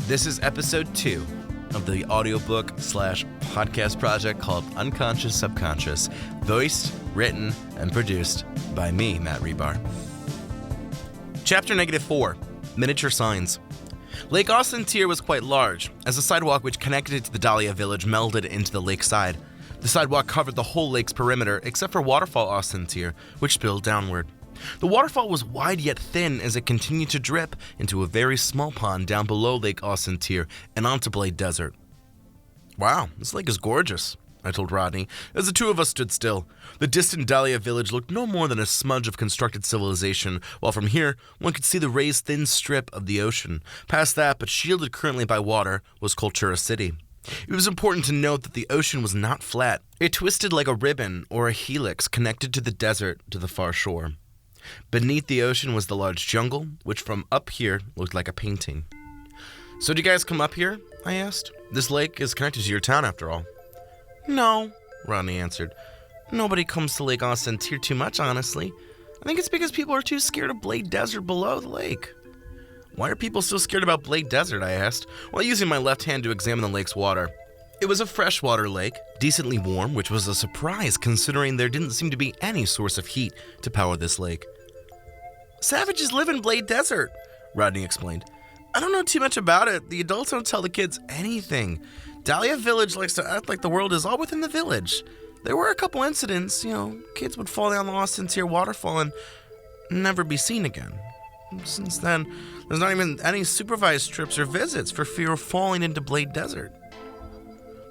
This is episode 2 of the audiobook / podcast project called Unconscious Subconscious, voiced, written, and produced by me, Matt Rebar. Chapter -4, Miniature Signs. Lake Austin was quite large, as the sidewalk which connected it to the Dahlia village melded into the lakeside. The sidewalk covered the whole lake's perimeter except for Waterfall Austin, which spilled downward. The waterfall was wide yet thin as it continued to drip into a very small pond down below Lake Austin and onto Blade Desert. "Wow, this lake is gorgeous," I told Rodney, as the two of us stood still. The distant Dahlia village looked no more than a smudge of constructed civilization, while from here one could see the raised thin strip of the ocean. Past that, but shielded currently by water, was Cultura City. It was important to note that the ocean was not flat. It twisted like a ribbon or a helix connected to the desert to the far shore. Beneath the ocean was the large jungle, which from up here looked like a painting. "So do you guys come up here?" I asked. "This lake is connected to your town after all." "No," Rodney answered. "Nobody comes to Lake Austin too much, honestly. I think it's because people are too scared of Blade Desert below the lake." "Why are people so scared about Blade Desert?" I asked, while using my left hand to examine the lake's water. It was a freshwater lake, decently warm, which was a surprise considering there didn't seem to be any source of heat to power this lake. "Savages live in Blade Desert," Rodney explained. "I don't know too much about it. The adults don't tell the kids anything. Dahlia Village likes to act like the world is all within the village. There were a couple incidents, kids would fall down the Austin waterfall and never be seen again. Since then, there's not even any supervised trips or visits for fear of falling into Blade Desert."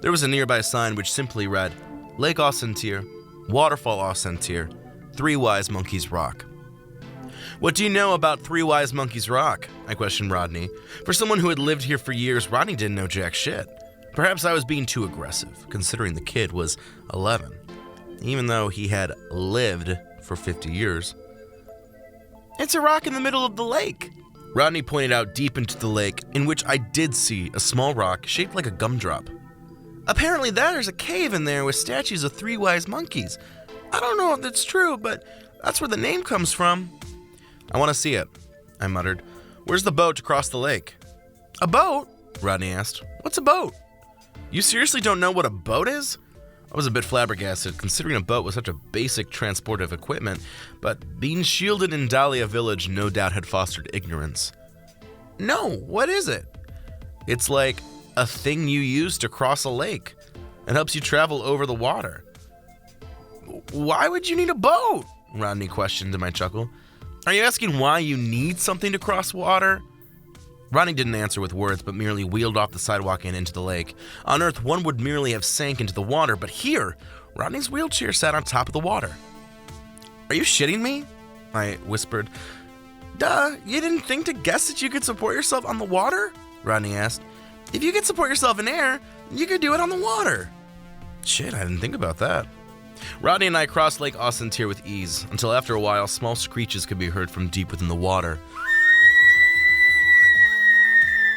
There was a nearby sign which simply read, "Lake Austin, Waterfall Austin, 3 Wise Monkeys Rock." "What do you know about 3 Wise Monkeys Rock?" I questioned Rodney. For someone who had lived here for years, Rodney didn't know jack shit. Perhaps I was being too aggressive, considering the kid was 11, even though he had lived for 50 years. "It's a rock in the middle of the lake." Rodney pointed out deep into the lake, in which I did see a small rock shaped like a gumdrop. "Apparently there's a cave in there with statues of 3 wise monkeys. I don't know if that's true, but that's where the name comes from." "I want to see it," I muttered. "Where's the boat to cross the lake?" "A boat?" Rodney asked. "What's a boat?" "You seriously don't know what a boat is?" I was a bit flabbergasted, considering a boat was such a basic transportive equipment, but being shielded in Dahlia Village no doubt had fostered ignorance. "No, what is it?" "It's like a thing you use to cross a lake. It helps you travel over the water." "Why would you need a boat?" Rodney questioned to my chuckle. "Are you asking why you need something to cross water?" Rodney didn't answer with words, but merely wheeled off the sidewalk and into the lake. On Earth, one would merely have sank into the water, but here, Rodney's wheelchair sat on top of the water. "Are you shitting me?" I whispered. "Duh, you didn't think to guess that you could support yourself on the water?" Rodney asked. "If you could support yourself in air, you could do it on the water." Shit, I didn't think about that. Rodney and I crossed Lake Austin with ease, until after a while, small screeches could be heard from deep within the water.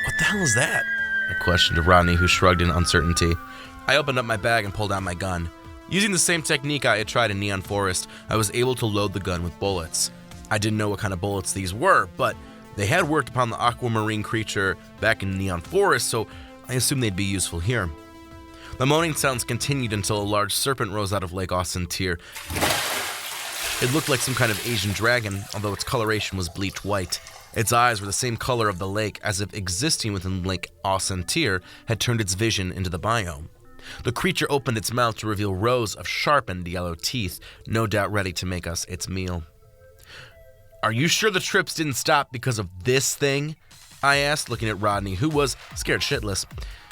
"What the hell is that?" I questioned of Rodney, who shrugged in uncertainty. I opened up my bag and pulled out my gun. Using the same technique I had tried in Neon Forest, I was able to load the gun with bullets. I didn't know what kind of bullets these were, but they had worked upon the aquamarine creature back in Neon Forest, so I assumed they'd be useful here. The moaning sounds continued until a large serpent rose out of Lake Austin. It looked like some kind of Asian dragon, although its coloration was bleached white. Its eyes were the same color of the lake, as if existing within Lake Austin had turned its vision into the biome. The creature opened its mouth to reveal rows of sharpened yellow teeth, no doubt ready to make us its meal. "Are you sure the trips didn't stop because of this thing?" I asked, looking at Rodney, who was scared shitless.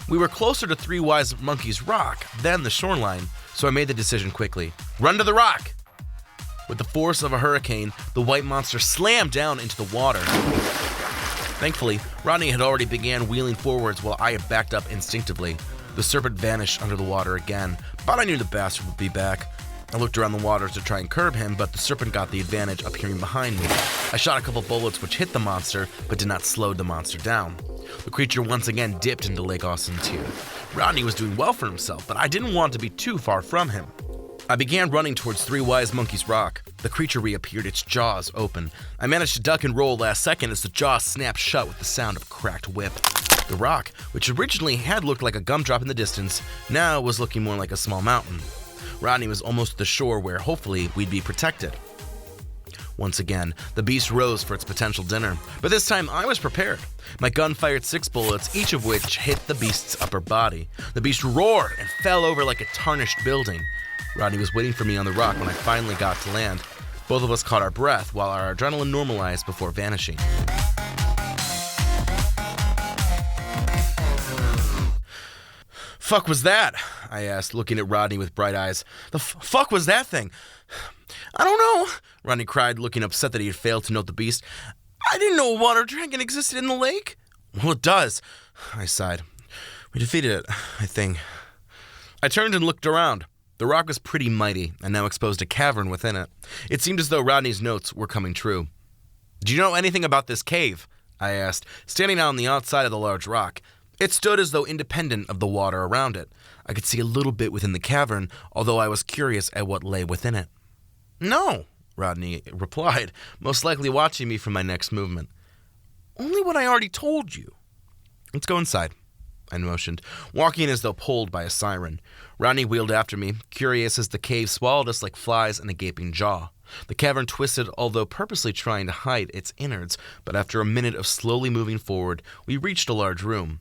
We were closer to 3 Wise Monkeys Rock than the shoreline, so I made the decision quickly. "Run to the rock!" With the force of a hurricane, the white monster slammed down into the water. Thankfully, Rodney had already began wheeling forwards while I had backed up instinctively. The serpent vanished under the water again, but I knew the bastard would be back. I looked around the water to try and curb him, but the serpent got the advantage appearing behind me. I shot a couple bullets which hit the monster, but did not slow the monster down. The creature once again dipped into Lake Austin. Rodney was doing well for himself, but I didn't want to be too far from him. I began running towards 3 Wise Monkeys Rock. The creature reappeared, its jaws open. I managed to duck and roll last second as the jaws snapped shut with the sound of a cracked whip. The rock, which originally had looked like a gumdrop in the distance, now was looking more like a small mountain. Rodney was almost at the shore where, hopefully, we'd be protected. Once again, the beast rose for its potential dinner, but this time I was prepared. My gun fired 6 bullets, each of which hit the beast's upper body. The beast roared and fell over like a tarnished building. Rodney was waiting for me on the rock when I finally got to land. Both of us caught our breath while our adrenaline normalized before vanishing. "Fuck was that?" I asked, looking at Rodney with bright eyes. "The fuck was that thing?" "I don't know," Rodney cried, looking upset that he had failed to note the beast. "I didn't know a water dragon existed in the lake." "Well, it does," I sighed. "We defeated it, I think." I turned and looked around. The rock was pretty mighty, and now exposed a cavern within it. It seemed as though Rodney's notes were coming true. "Do you know anything about this cave?" I asked, standing on the outside of the large rock. It stood as though independent of the water around it. I could see a little bit within the cavern, although I was curious at what lay within it. "No," Rodney replied, most likely watching me from my next movement. "Only what I already told you." "Let's go inside," I motioned, walking as though pulled by a siren. Rodney wheeled after me, curious as the cave swallowed us like flies in a gaping jaw. The cavern twisted, although purposely trying to hide its innards, but after a minute of slowly moving forward, we reached a large room.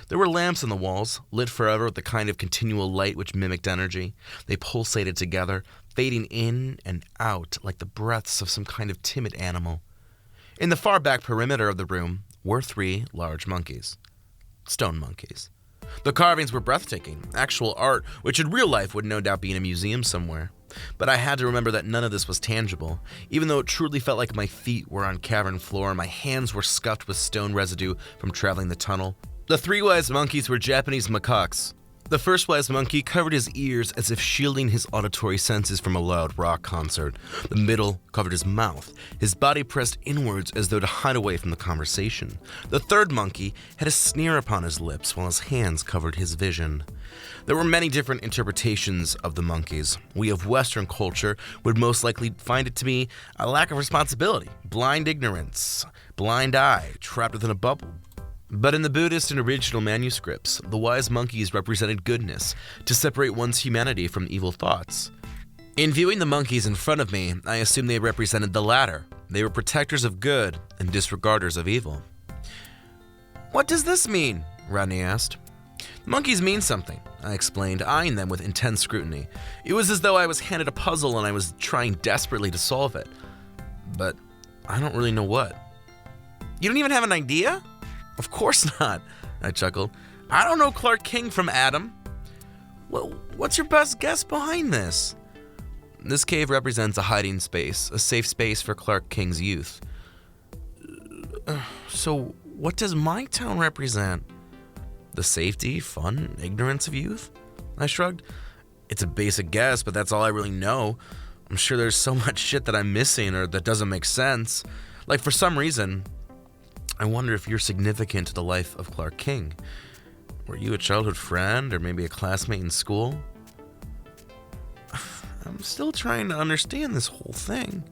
There were lamps on the walls, lit forever with the kind of continual light which mimicked energy. They pulsated together, fading in and out like the breaths of some kind of timid animal. In the far back perimeter of the room were 3 large monkeys. Stone monkeys. The carvings were breathtaking, actual art, which in real life would no doubt be in a museum somewhere. But I had to remember that none of this was tangible, even though it truly felt like my feet were on cavern floor and my hands were scuffed with stone residue from traveling the tunnel. The 3 wise monkeys were Japanese macaques. The first wise monkey covered his ears as if shielding his auditory senses from a loud rock concert. The middle covered his mouth, his body pressed inwards as though to hide away from the conversation. The third monkey had a sneer upon his lips while his hands covered his vision. There were many different interpretations of the monkeys. We of Western culture would most likely find it to be a lack of responsibility, blind ignorance, blind eye, trapped within a bubble. But in the Buddhist and original manuscripts, the wise monkeys represented goodness, to separate one's humanity from evil thoughts. In viewing the monkeys in front of me, I assumed they represented the latter. They were protectors of good and disregarders of evil. "What does this mean?" Rodney asked. "Monkeys mean something," I explained, eyeing them with intense scrutiny. It was as though I was handed a puzzle and I was trying desperately to solve it. But I don't really know what. "You don't even have an idea?" "Of course not," I chuckled. "I don't know Clark King from Adam." "Well, what's your best guess behind this?" "This cave represents a hiding space, a safe space for Clark King's youth." So what does my town represent?" "The safety, fun, ignorance of youth?" I shrugged. "It's a basic guess, but that's all I really know. I'm sure there's so much shit that I'm missing or that doesn't make sense. Like, for some reason, I wonder if you're significant to the life of Clark King. Were you a childhood friend or maybe a classmate in school?" "I'm still trying to understand this whole thing."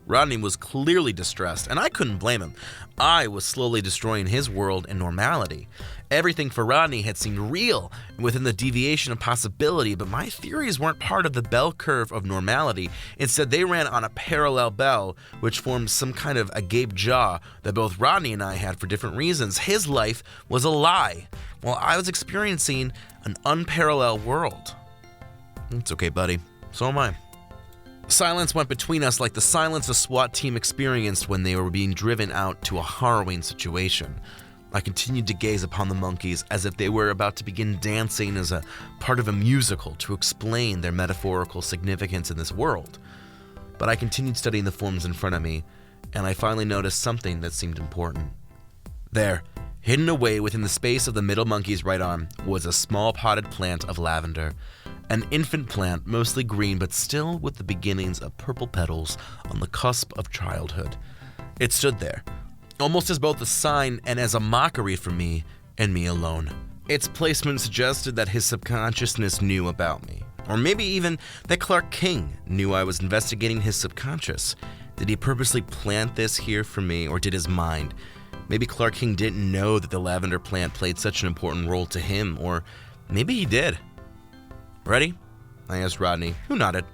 Rodney was clearly distressed, and I couldn't blame him. I was slowly destroying his world and normality. Everything for Rodney had seemed real and within the deviation of possibility, but my theories weren't part of the bell curve of normality. Instead, they ran on a parallel bell, which formed some kind of agape jaw that both Rodney and I had for different reasons. His life was a lie, while I was experiencing an unparalleled world. "It's okay, buddy. So am I." Silence went between us like the silence a SWAT team experienced when they were being driven out to a harrowing situation. I continued to gaze upon the monkeys as if they were about to begin dancing as a part of a musical to explain their metaphorical significance in this world. But I continued studying the forms in front of me, and I finally noticed something that seemed important. There, hidden away within the space of the middle monkey's right arm, was a small potted plant of lavender. An infant plant, mostly green, but still with the beginnings of purple petals on the cusp of childhood. It stood there, almost as both a sign and as a mockery for me and me alone. Its placement suggested that his subconsciousness knew about me, or maybe even that Clark King knew I was investigating his subconscious. Did he purposely plant this here for me, or did his mind Maybe Clark King didn't know that the lavender plant played such an important role to him, or maybe he did. "Ready?" I asked Rodney, who nodded.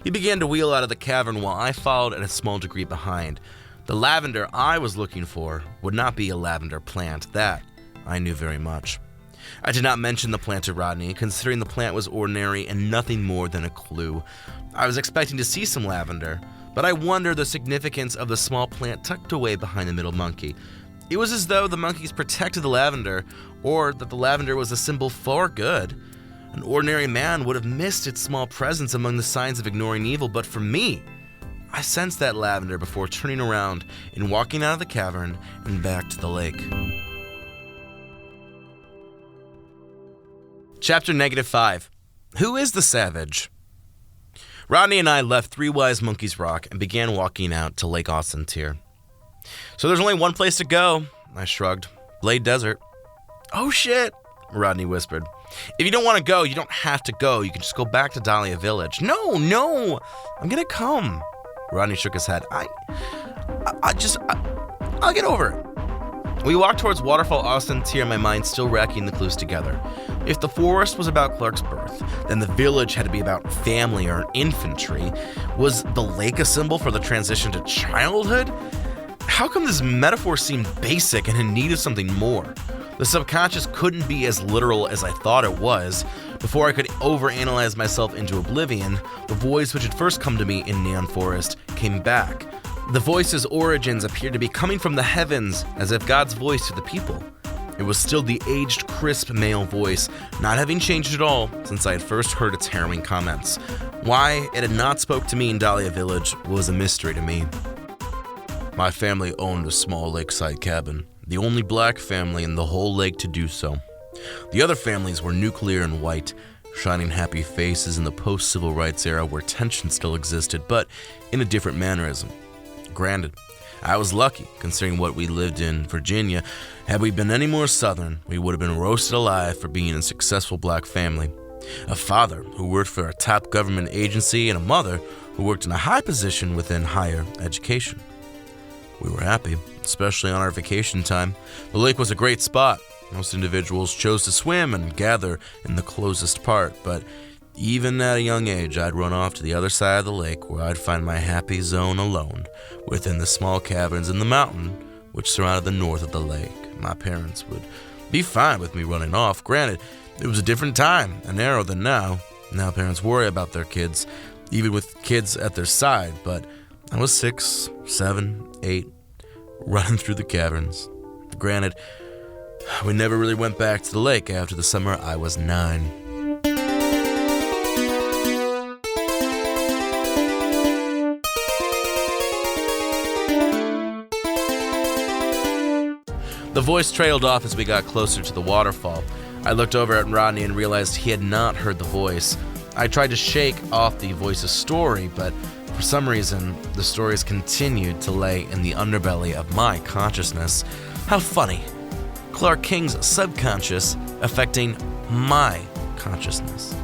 He began to wheel out of the cavern while I followed at a small degree behind. The lavender I was looking for would not be a lavender plant. That I knew very much. I did not mention the plant to Rodney, considering the plant was ordinary and nothing more than a clue. I was expecting to see some lavender, but I wondered the significance of the small plant tucked away behind the middle monkey. It was as though the monkeys protected the lavender, or that the lavender was a symbol for good. An ordinary man would have missed its small presence among the signs of ignoring evil, but for me, I sensed that lavender before turning around and walking out of the cavern and back to the lake. Chapter -5. Who is the savage? Rodney and I left Three Wise Monkeys Rock and began walking out to Lake Ossentier. "So there's only one place to go," I shrugged. "Blade Desert." "Oh shit," Rodney whispered. "If you don't want to go, you don't have to go. You can just go back to Dahlia Village." No, I'm gonna come." Rodney shook his head. I'll get over it." We walked towards Waterfall Ossentier, my mind still racking the clues together. If the forest was about Clark's birth, then the village had to be about family or infantry. Was the lake a symbol for the transition to childhood? How come this metaphor seemed basic and in need of something more? The subconscious couldn't be as literal as I thought it was. Before I could overanalyze myself into oblivion, the voice which had first come to me in Neon Forest came back. The voice's origins appeared to be coming from the heavens, as if God's voice to the people. It was still the aged, crisp male voice, not having changed at all since I had first heard its harrowing comments. Why it had not spoke to me in Dahlia Village was a mystery to me. "My family owned a small lakeside cabin, the only black family in the whole lake to do so. The other families were nuclear and white, shining happy faces in the post-civil rights era where tension still existed, but in a different mannerism. Granted, I was lucky, considering what we lived in Virginia. Had we been any more southern, we would have been roasted alive for being a successful black family. A father who worked for a top government agency and a mother who worked in a high position within higher education. We were happy, especially on our vacation time. The lake was a great spot. Most individuals chose to swim and gather in the closest part, but even at a young age, I'd run off to the other side of the lake where I'd find my happy zone alone within the small caverns in the mountain which surrounded the north of the lake. My parents would be fine with me running off. Granted, it was a different time, an era than now. Now parents worry about their kids, even with kids at their side, but I was 6, 7, 8, running through the caverns. Granted, we never really went back to the lake after the summer I was 9. The voice trailed off as we got closer to the waterfall. I looked over at Rodney and realized he had not heard the voice. I tried to shake off the voice's story, but for some reason, the stories continued to lay in the underbelly of my consciousness. How funny. Clark King's subconscious affecting my consciousness.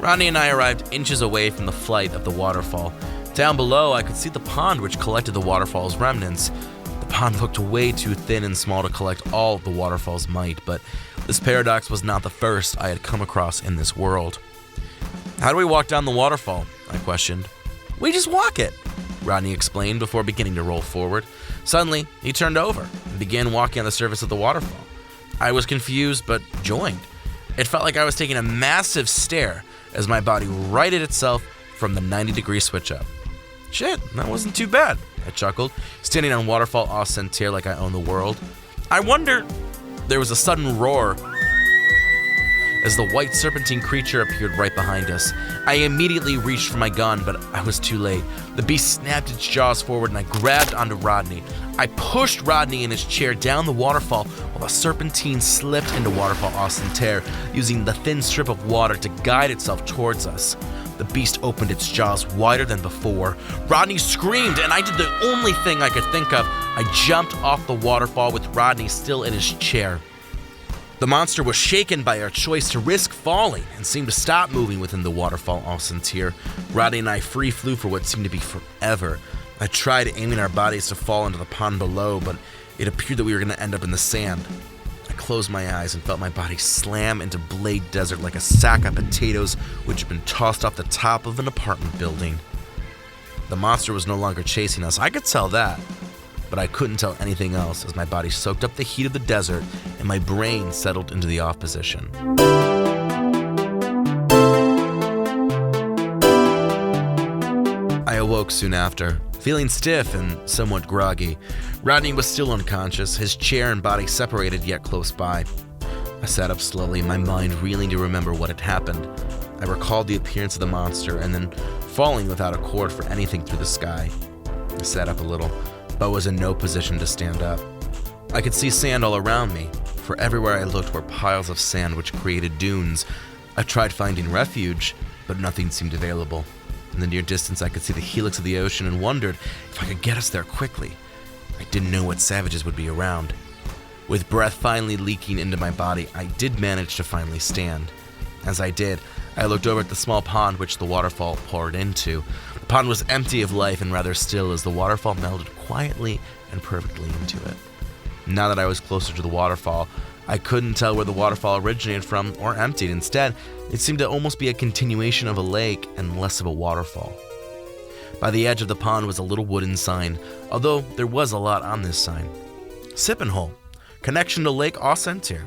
Rodney and I arrived inches away from the flight of the waterfall. Down below, I could see the pond which collected the waterfall's remnants. The pond looked way too thin and small to collect all the waterfall's might, but this paradox was not the first I had come across in this world. "How do we walk down the waterfall?" I questioned. "We just walk it," Rodney explained before beginning to roll forward. Suddenly, he turned over and began walking on the surface of the waterfall. I was confused but joined. It felt like I was taking a massive stare as my body righted itself from the 90-degree switch-up. "Shit, that wasn't too bad," I chuckled, standing on Waterfall Ossentier like I own the world. "I wonder..." There was a sudden roar as the white serpentine creature appeared right behind us. I immediately reached for my gun, but I was too late. The beast snapped its jaws forward and I grabbed onto Rodney. I pushed Rodney in his chair down the waterfall while the serpentine slipped into Waterfall Ossentier, using the thin strip of water to guide itself towards us. The beast opened its jaws wider than before. Rodney screamed, and I did the only thing I could think of. I jumped off the waterfall with Rodney still in his chair. The monster was shaken by our choice to risk falling and seemed to stop moving within the Waterfall Ossentier. Rodney and I free flew for what seemed to be forever. I tried aiming our bodies to fall into the pond below, but It appeared that we were going to end up in the sand. I closed my eyes and felt my body slam into Blade Desert like a sack of potatoes which had been tossed off the top of an apartment building. The monster was no longer chasing us, I could tell that, but I couldn't tell anything else as my body soaked up the heat of the desert and my brain settled into the off position. I awoke soon after, feeling stiff and somewhat groggy. Rodney was still unconscious, his chair and body separated yet close by. I sat up slowly, my mind reeling to remember what had happened. I recalled the appearance of the monster and then falling without accord for anything through the sky. I sat up a little, but was in no position to stand up. I could see sand all around me, for everywhere I looked were piles of sand which created dunes. I tried finding refuge, but nothing seemed available. In the near distance, I could see the helix of the ocean and wondered if I could get us there quickly. I didn't know what savages would be around. With breath finally leaking into my body, I did manage to finally stand. As I did, I looked over at the small pond which the waterfall poured into. The pond was empty of life and rather still as the waterfall melded quietly and perfectly into it. Now that I was closer to the waterfall, I couldn't tell where the waterfall originated from or emptied. Instead, it seemed to almost be a continuation of a lake and less of a waterfall. By the edge of the pond was a little wooden sign, although there was a lot on this sign. Sippin' hole. Connection to Lake Ausentir.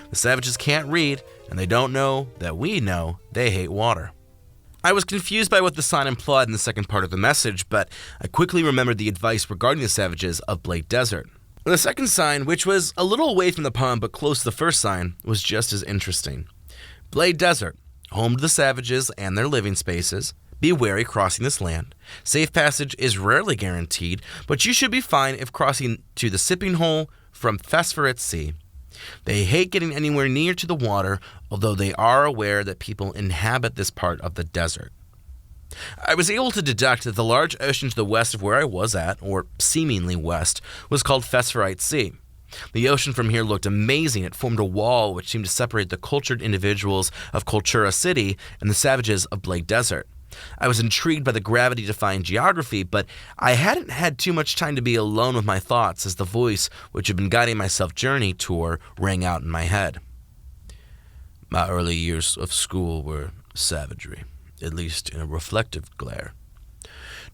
The savages can't read, and they don't know that we know they hate water. I was confused by what the sign implied in the second part of the message, but I quickly remembered the advice regarding the savages of Blade Desert. The second sign, which was a little away from the pond but close to the first sign, was just as interesting. Blade Desert, home to the savages and their living spaces. Be wary crossing this land. Safe passage is rarely guaranteed, but you should be fine if crossing to the sipping hole from Phosphorate Sea. They hate getting anywhere near to the water, although they are aware that people inhabit this part of the desert. I was able to deduct that the large ocean to the west of where I was at, or seemingly west, was called Phosphorite Sea. The ocean from here looked amazing. It formed a wall which seemed to separate the cultured individuals of Cultura City and the savages of Blade Desert. I was intrigued by the gravity-defying geography, but I hadn't had too much time to be alone with my thoughts as the voice which had been guiding my self-journey tour rang out in my head. My early years of school were savagery, at least in a reflective glare.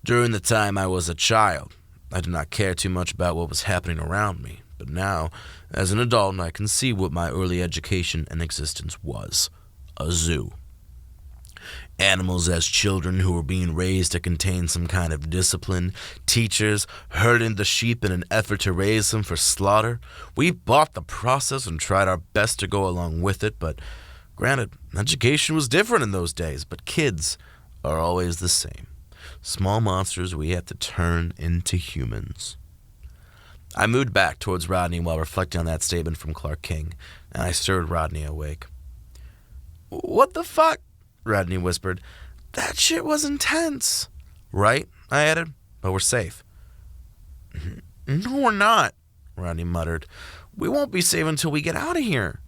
During the time I was a child, I did not care too much about what was happening around me, but now, as an adult, I can see what my early education and existence was: a zoo. Animals as children who were being raised to contain some kind of discipline, teachers herding the sheep in an effort to raise them for slaughter. We bought the process and tried our best to go along with it, but granted, education was different in those days, but kids are always the same. Small monsters we have to turn into humans. I moved back towards Rodney while reflecting on that statement from Clark King, and I stirred Rodney awake. "What the fuck?" Rodney whispered. "That shit was intense." "Right?" I added. "But we're safe." "No, we're not," Rodney muttered. "We won't be safe until we get out of here."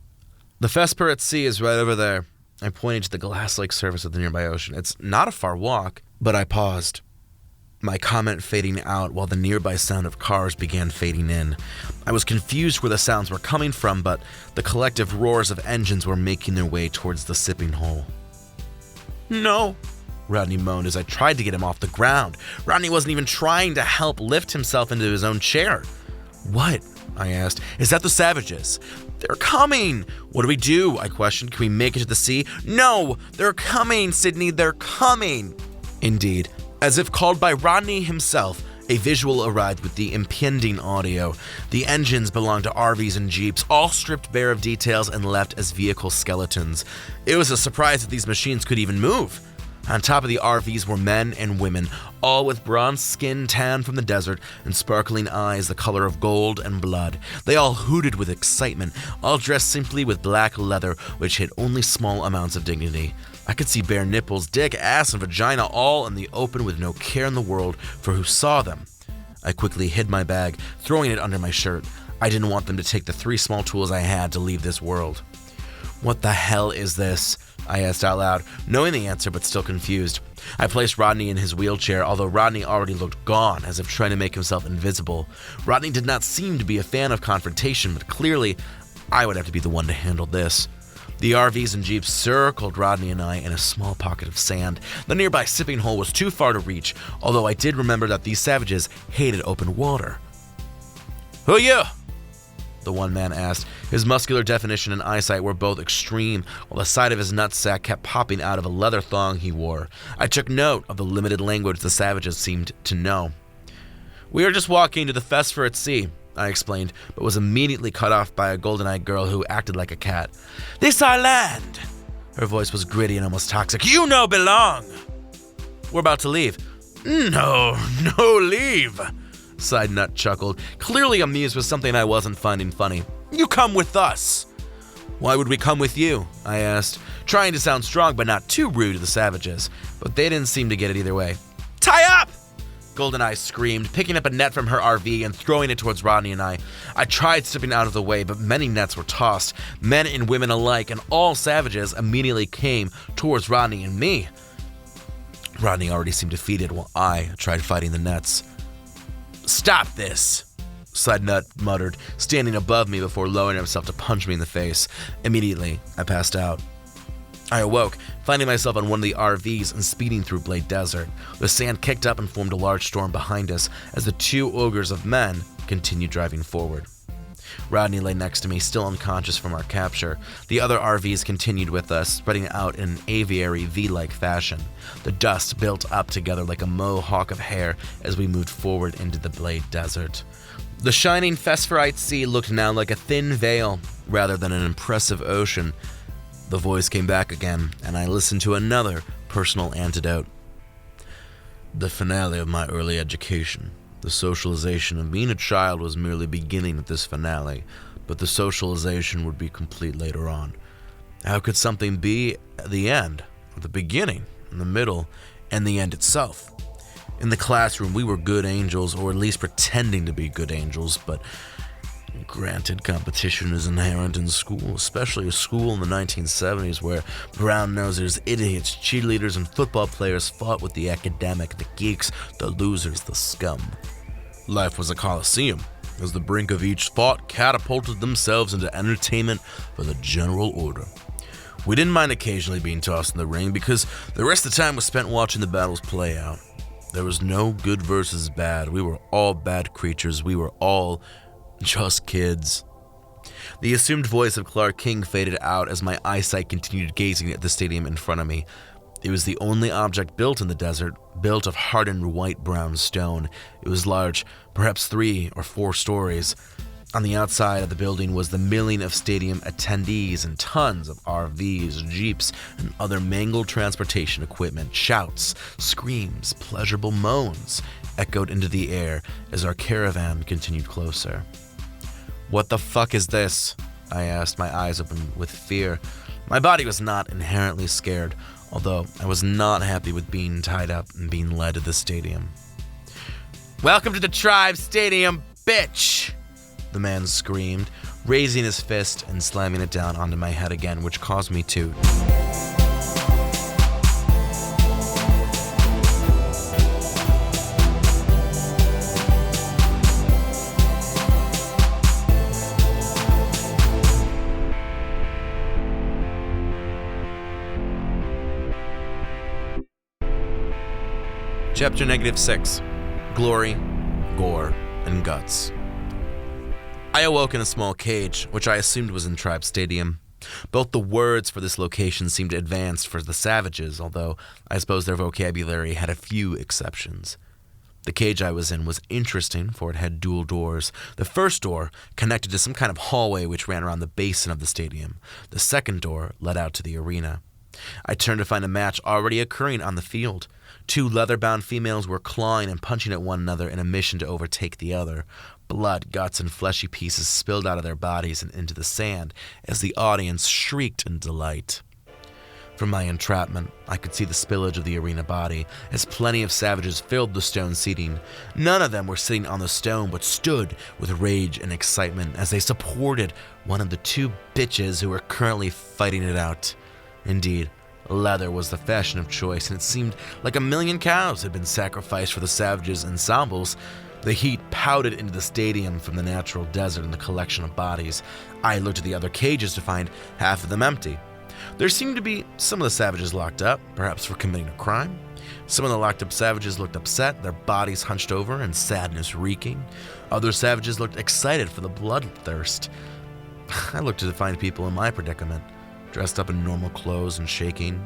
"The Phosphorate Sea is right over there." I pointed to the glass-like surface of the nearby ocean. "It's not a far walk." But I paused, my comment fading out while the nearby sound of cars began fading in. I was confused where the sounds were coming from, but the collective roars of engines were making their way towards the sipping hole. "No," Rodney moaned as I tried to get him off the ground. Rodney wasn't even trying to help lift himself into his own chair. "What?" I asked. "Is that the savages?" "They're coming." "What do we do?" I questioned. "Can we make it to the sea?" "No, they're coming, Sydney, they're coming." Indeed, as if called by Rodney himself, a visual arrived with the impending audio. The engines belonged to RVs and Jeeps, all stripped bare of details and left as vehicle skeletons. It was a surprise that these machines could even move. On top of the RVs were men and women, all with bronze skin tanned from the desert and sparkling eyes the color of gold and blood. They all hooted with excitement, all dressed simply with black leather, which hid only small amounts of dignity. I could see bare nipples, dick, ass, and vagina all in the open with no care in the world for who saw them. I quickly hid my bag, throwing it under my shirt. I didn't want them to take the 3 small tools I had to leave this world. "What the hell is this?" I asked out loud, knowing the answer but still confused. I placed Rodney in his wheelchair, although Rodney already looked gone, as if trying to make himself invisible. Rodney did not seem to be a fan of confrontation, but clearly I would have to be the one to handle this. The RVs and Jeeps circled Rodney and I in a small pocket of sand. The nearby sipping hole was too far to reach, although I did remember that these savages hated open water. "Who you?" the one man asked. His muscular definition and eyesight were both extreme, while the side of his nutsack kept popping out of a leather thong he wore. I took note of the limited language the savages seemed to know. "We are just walking to the festival at sea," I explained, but was immediately cut off by a golden-eyed girl who acted like a cat. "This our land." Her voice was gritty and almost toxic. "You no belong." "We're about to leave." No leave," Side Nut chuckled, clearly amused with something I wasn't finding funny. "You come with us." "Why would we come with you?" I asked, trying to sound strong but not too rude to the savages, but they didn't seem to get it either way. "Tie up!" Goldeneye screamed, picking up a net from her RV and throwing it towards Rodney and I. I tried stepping out of the way, but many nets were tossed, men and women alike, and all savages immediately came towards Rodney and me. Rodney already seemed defeated while I tried fighting the nets. "Stop this," Side Nut muttered, standing above me before lowering himself to punch me in the face. Immediately, I passed out. I awoke, finding myself on one of the RVs and speeding through Blade Desert. The sand kicked up and formed a large storm behind us as the two ogres of men continued driving forward. Rodney lay next to me, still unconscious from our capture. The other RVs continued with us, spreading out in an aviary V-like fashion. The dust built up together like a mohawk of hair as we moved forward into the Blade Desert. The shining phosphorite sea looked now like a thin veil rather than an impressive ocean. The voice came back again, and I listened to another personal antidote. "The finale of my early education. The socialization of being a child was merely beginning at this finale, but the socialization would be complete later on. How could something be at the end, at the beginning, in the middle, and the end itself? In the classroom, we were good angels, or at least pretending to be good angels, but granted, competition is inherent in school, especially a school in the 1970s where brown-nosers, idiots, cheerleaders, and football players fought with the academic, the geeks, the losers, the scum. Life was a coliseum, as the brink of each fought catapulted themselves into entertainment for the general order. We didn't mind occasionally being tossed in the ring because the rest of the time was spent watching the battles play out. There was no good versus bad. We were all bad creatures. We were all just kids." The assumed voice of Clark King faded out as my eyesight continued gazing at the stadium in front of me. It was the only object built in the desert, built of hardened white-brown stone. It was large, perhaps 3 or 4 stories. On the outside of the building was the milling of stadium attendees and tons of RVs, Jeeps, and other mangled transportation equipment. Shouts, screams, pleasurable moans echoed into the air as our caravan continued closer. "What the fuck is this?" I asked, my eyes open with fear. My body was not inherently scared, although I was not happy with being tied up and being led to the stadium. "Welcome to the Tribe Stadium, bitch!" the man screamed, raising his fist and slamming it down onto my head again, which caused me to Chapter -6. Glory, Gore, and Guts. I awoke in a small cage, which I assumed was in Tribe Stadium. Both the words for this location seemed advanced for the savages, although I suppose their vocabulary had a few exceptions. The cage I was in was interesting, for it had dual doors. The first door connected to some kind of hallway which ran around the basin of the stadium. The second door led out to the arena. I turned to find a match already occurring on the field. 2 leather-bound females were clawing and punching at one another in a mission to overtake the other. Blood, guts, and fleshy pieces spilled out of their bodies and into the sand as the audience shrieked in delight. From my entrapment, I could see the spillage of the arena body as plenty of savages filled the stone seating. None of them were sitting on the stone but stood with rage and excitement as they supported one of the 2 bitches who were currently fighting it out. Indeed, Leather was the fashion of choice, and it seemed like a million cows had been sacrificed for the savages' ensembles. The heat pouted into the stadium from the natural desert and the collection of bodies. I looked at the other cages to find half of them empty. There seemed to be some of the savages locked up, perhaps for committing a crime. Some of the locked up savages looked upset, their bodies hunched over and sadness reeking. Other savages looked excited for the bloodthirst. I looked to find people in my predicament, dressed up in normal clothes and shaking.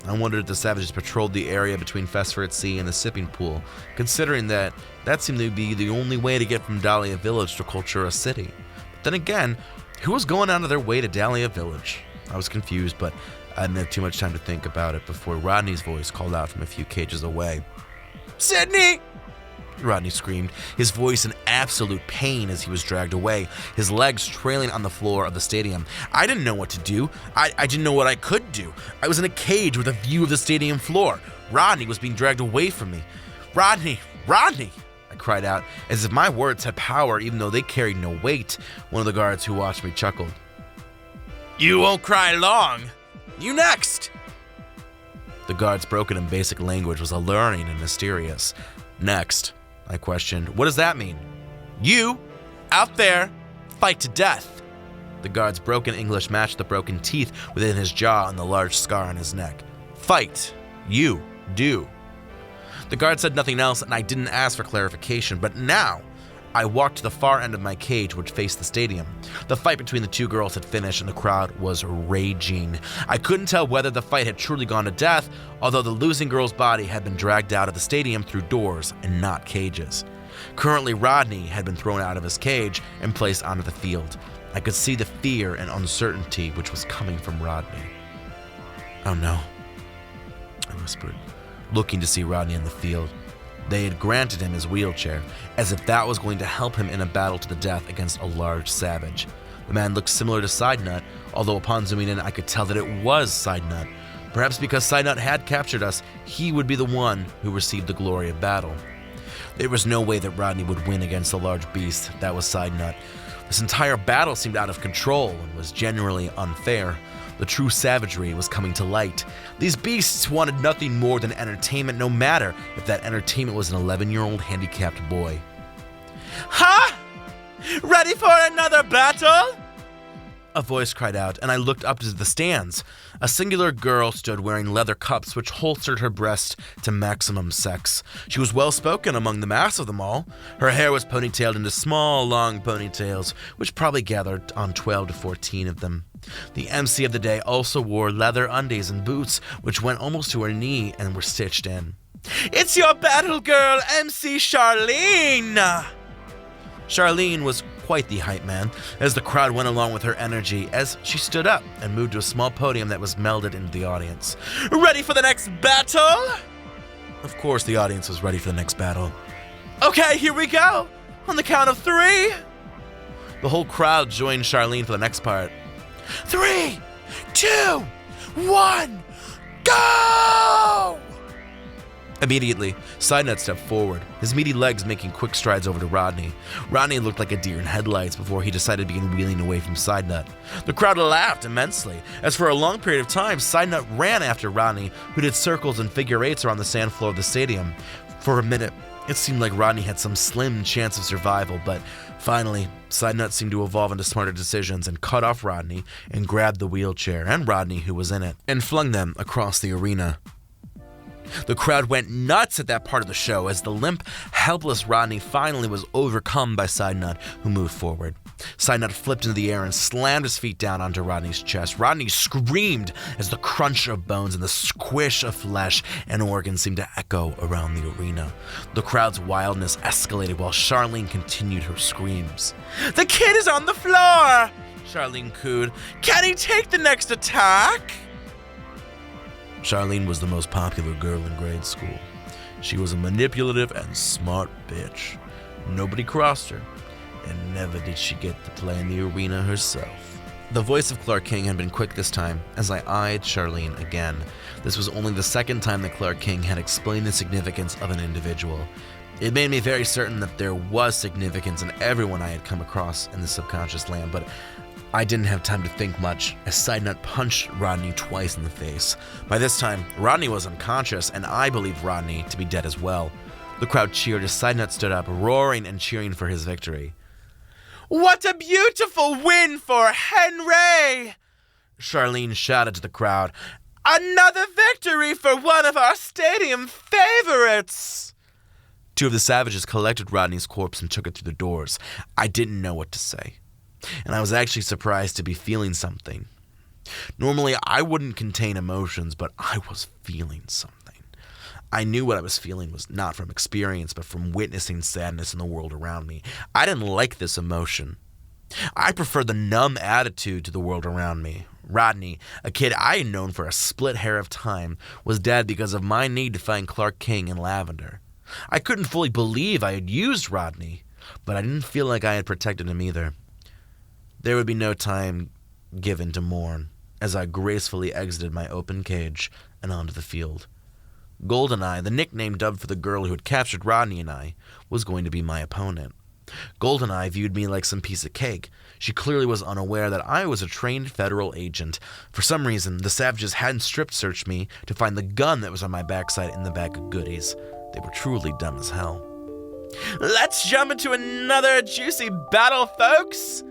I wondered if the savages patrolled the area between Phosphorus Sea and the sipping pool, considering that seemed to be the only way to get from Dahlia Village to Cultura City. But then again, who was going out of their way to Dahlia Village? I was confused, but I didn't have too much time to think about it before Rodney's voice called out from a few cages away. "Sydney!" Rodney screamed, his voice in absolute pain as he was dragged away, his legs trailing on the floor of the stadium. I didn't know what to do. I didn't know what I could do. I was in a cage with a view of the stadium floor. Rodney was being dragged away from me. "Rodney! Rodney!" I cried out, as if my words had power even though they carried no weight. One of the guards who watched me chuckled. "You won't cry long. You next!" The guard's broken and basic language was alluring and mysterious. "Next?" I questioned. "What does that mean?" "You, out there, fight to death." The guard's broken English matched the broken teeth within his jaw and the large scar on his neck. "Fight. You do." The guard said nothing else, and I didn't ask for clarification, but now I walked to the far end of my cage, which faced the stadium. The fight between the two girls had finished, and the crowd was raging. I couldn't tell whether the fight had truly gone to death, although the losing girl's body had been dragged out of the stadium through doors and not cages. Currently, Rodney had been thrown out of his cage and placed onto the field. I could see the fear and uncertainty which was coming from Rodney. "Oh no," I whispered, looking to see Rodney in the field. They had granted him his wheelchair, as if that was going to help him in a battle to the death against a large savage. The man looked similar to Sidenut, although upon zooming in I could tell that it was Sidenut. Perhaps because Sidenut had captured us, he would be the one who received the glory of battle. There was no way that Rodney would win against the large beast that was Sidenut. This entire battle seemed out of control and was genuinely unfair. The true savagery was coming to light. These beasts wanted nothing more than entertainment, no matter if that entertainment was an 11-year-old handicapped boy. "Ha! Ready for another battle?" A voice cried out, and I looked up to the stands. A singular girl stood wearing leather cups which holstered her breast to maximum sex. She was well-spoken among the mass of them all. Her hair was ponytailed into small, long ponytails, which probably gathered on 12 to 14 of them. The MC of the day also wore leather undies and boots, which went almost to her knee and were stitched in. "It's your battle girl, MC Charlene!" Charlene was quite the hype man, as the crowd went along with her energy as she stood up and moved to a small podium that was melded into the audience. "Ready for the next battle?" Of course the audience was ready for the next battle. "Okay, here we go! On the count of 3! The whole crowd joined Charlene for the next part. 3, 2, 1, go! Immediately, Sidenut stepped forward, his meaty legs making quick strides over to Rodney. Rodney looked like a deer in headlights before he decided to begin wheeling away from Sidenut. The crowd laughed immensely, as for a long period of time, Sidenut ran after Rodney, who did circles and figure eights around the sand floor of the stadium. For a minute, it seemed like Rodney had some slim chance of survival, but finally, Sidenut seemed to evolve into smarter decisions and cut off Rodney and grabbed the wheelchair and Rodney who was in it and flung them across the arena. The crowd went nuts at that part of the show as the limp, helpless Rodney finally was overcome by Sidenut, who moved forward. Sidenut flipped into the air and slammed his feet down onto Rodney's chest. Rodney screamed as the crunch of bones and the squish of flesh and organs seemed to echo around the arena. The crowd's wildness escalated while Charlene continued her screams. "The kid is on the floor!" Charlene cooed. "Can he take the next attack?" Charlene was the most popular girl in grade school. She was a manipulative and smart bitch. Nobody crossed her, and never did she get to play in the arena herself. The voice of Clark King had been quick this time, as I eyed Charlene again. This was only the second time that Clark King had explained the significance of an individual. It made me very certain that there was significance in everyone I had come across in the subconscious land, but I didn't have time to think much as Sidenut punched Rodney twice in the face. By this time, Rodney was unconscious, and I believed Rodney to be dead as well. The crowd cheered as Sidenut stood up, roaring and cheering for his victory. "What a beautiful win for Henry!" Charlene shouted to the crowd. "Another victory for one of our stadium favorites!" Two of the savages collected Rodney's corpse and took it through the doors. I didn't know what to say, and I was actually surprised to be feeling something. Normally, I wouldn't contain emotions, but I was feeling something. I knew what I was feeling was not from experience, but from witnessing sadness in the world around me. I didn't like this emotion. I preferred the numb attitude to the world around me. Rodney, a kid I had known for a split hair of time, was dead because of my need to find Clark King in Lavender. I couldn't fully believe I had used Rodney, but I didn't feel like I had protected him either. There would be no time given to mourn as I gracefully exited my open cage and onto the field. Goldeneye, the nickname dubbed for the girl who had captured Rodney and I, was going to be my opponent. Goldeneye viewed me like some piece of cake. She clearly was unaware that I was a trained federal agent. For some reason, the savages hadn't strip-searched me to find the gun that was on my backside in the bag of goodies. They were truly dumb as hell. "Let's jump into another juicy battle, folks!"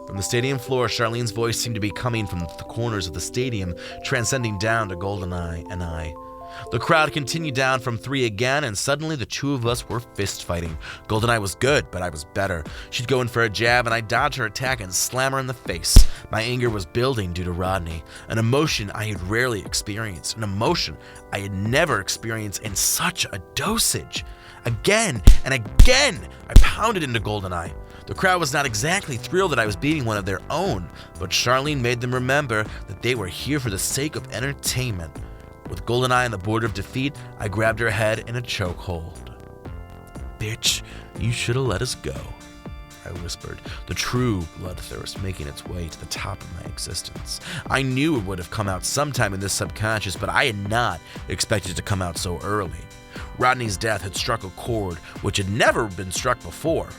From the stadium floor, Charlene's voice seemed to be coming from the corners of the stadium, transcending down to Goldeneye and I. The crowd continued down from 3 again, and suddenly the two of us were fist-fighting. Goldeneye was good, but I was better. She'd go in for a jab, and I dodged her attack and slam her in the face. My anger was building due to Rodney, an emotion I had rarely experienced, an emotion I had never experienced in such a dosage. Again and again, I pounded into Goldeneye. The crowd was not exactly thrilled that I was beating one of their own, but Charlene made them remember that they were here for the sake of entertainment. With Goldeneye on the border of defeat, I grabbed her head in a chokehold. "Bitch, you should have let us go," I whispered, the true bloodthirst making its way to the top of my existence. I knew it would have come out sometime in this subconscious, but I had not expected it to come out so early. Rodney's death had struck a chord which had never been struck before.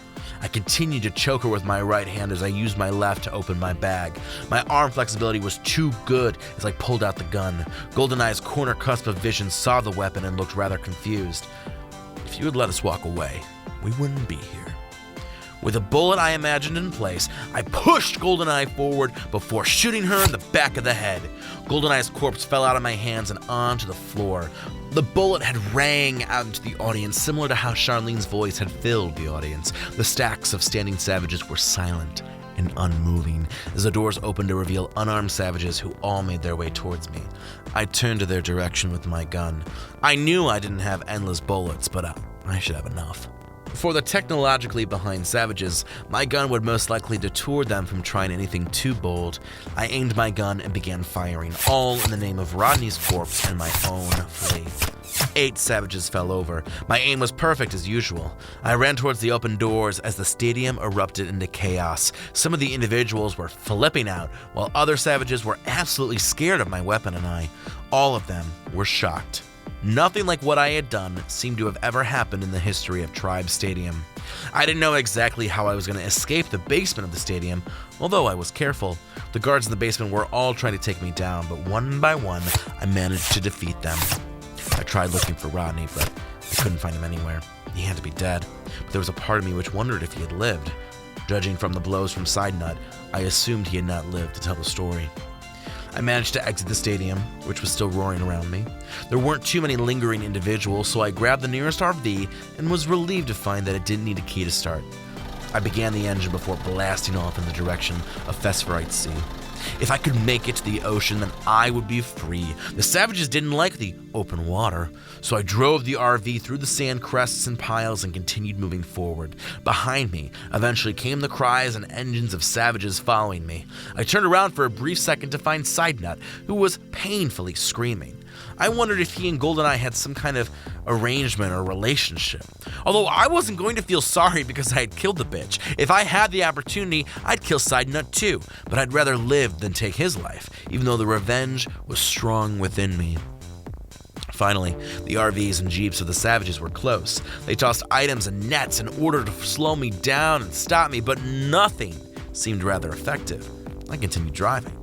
I continued to choke her with my right hand as I used my left to open my bag. My arm flexibility was too good as I pulled out the gun. Goldeneye's corner cusp of vision saw the weapon and looked rather confused. If you had let us walk away, we wouldn't be here. With a bullet I imagined in place, I pushed Goldeneye forward before shooting her in the back of the head. Goldeneye's corpse fell out of my hands and onto the floor. The bullet had rang out into the audience, similar to how Charlene's voice had filled the audience. The stacks of standing savages were silent and unmoving as the doors opened to reveal unarmed savages who all made their way towards me. I turned to their direction with my gun. I knew I didn't have endless bullets, but I should have enough. For the technologically behind savages, my gun would most likely deter them from trying anything too bold. I aimed my gun and began firing, all in the name of Rodney's corpse and my own flee. 8 savages fell over. My aim was perfect as usual. I ran towards the open doors as the stadium erupted into chaos. Some of the individuals were flipping out, while other savages were absolutely scared of my weapon and I. All of them were shocked. Nothing like what I had done seemed to have ever happened in the history of Tribe Stadium. I didn't know exactly how I was going to escape the basement of the stadium, although I was careful. The guards in the basement were all trying to take me down, but one by one, I managed to defeat them. I tried looking for Rodney, but I couldn't find him anywhere. He had to be dead, but there was a part of me which wondered if he had lived. Judging from the blows from Sidenut, I assumed he had not lived to tell the story. I managed to exit the stadium, which was still roaring around me. There weren't too many lingering individuals, so I grabbed the nearest RV and was relieved to find that it didn't need a key to start. I began the engine before blasting off in the direction of Phosphorite Sea. If I could make it to the ocean, then I would be free. The savages didn't like the open water, so I drove the RV through the sand crests and piles and continued moving forward. Behind me, eventually came the cries and engines of savages following me. I turned around for a brief second to find Sidenut, who was painfully screaming. I wondered if he and Goldeneye had some kind of arrangement or relationship. Although I wasn't going to feel sorry because I had killed the bitch. If I had the opportunity, I'd kill Sidenut too, but I'd rather live than take his life, even though the revenge was strong within me. Finally, the RVs and jeeps of the savages were close. They tossed items and nets in order to slow me down and stop me, but nothing seemed rather effective. I continued driving,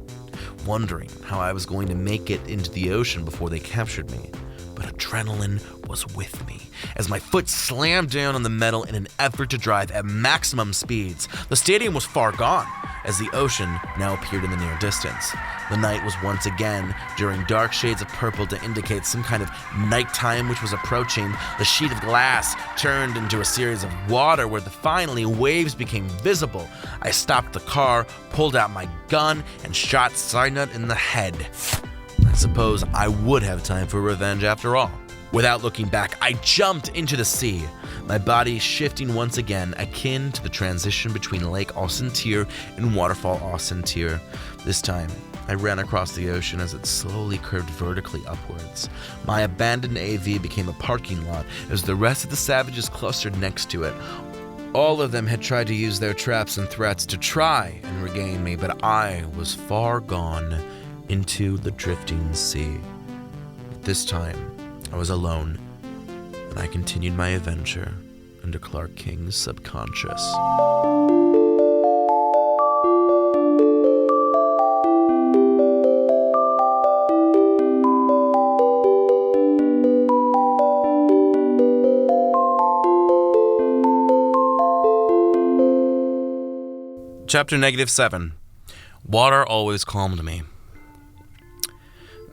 wondering how I was going to make it into the ocean before they captured me. But adrenaline was with me as my foot slammed down on the metal in an effort to drive at maximum speeds. The stadium was far gone, as the ocean now appeared in the near distance. The night was once again during dark shades of purple to indicate some kind of nighttime which was approaching. The sheet of glass turned into a series of water where finally waves became visible. I stopped the car, pulled out my gun, and shot Sidnut in the head. I suppose I would have time for revenge after all. Without looking back, I jumped into the sea, my body shifting once again, akin to the transition between Lake Aussentir and Waterfall Aussentir. This time, I ran across the ocean as it slowly curved vertically upwards. My abandoned AV became a parking lot as the rest of the savages clustered next to it. All of them had tried to use their traps and threats to try and regain me, but I was far gone into the drifting sea. This time, I was alone, and I continued my adventure into Clark King's subconscious. Chapter -7. Water always calmed me.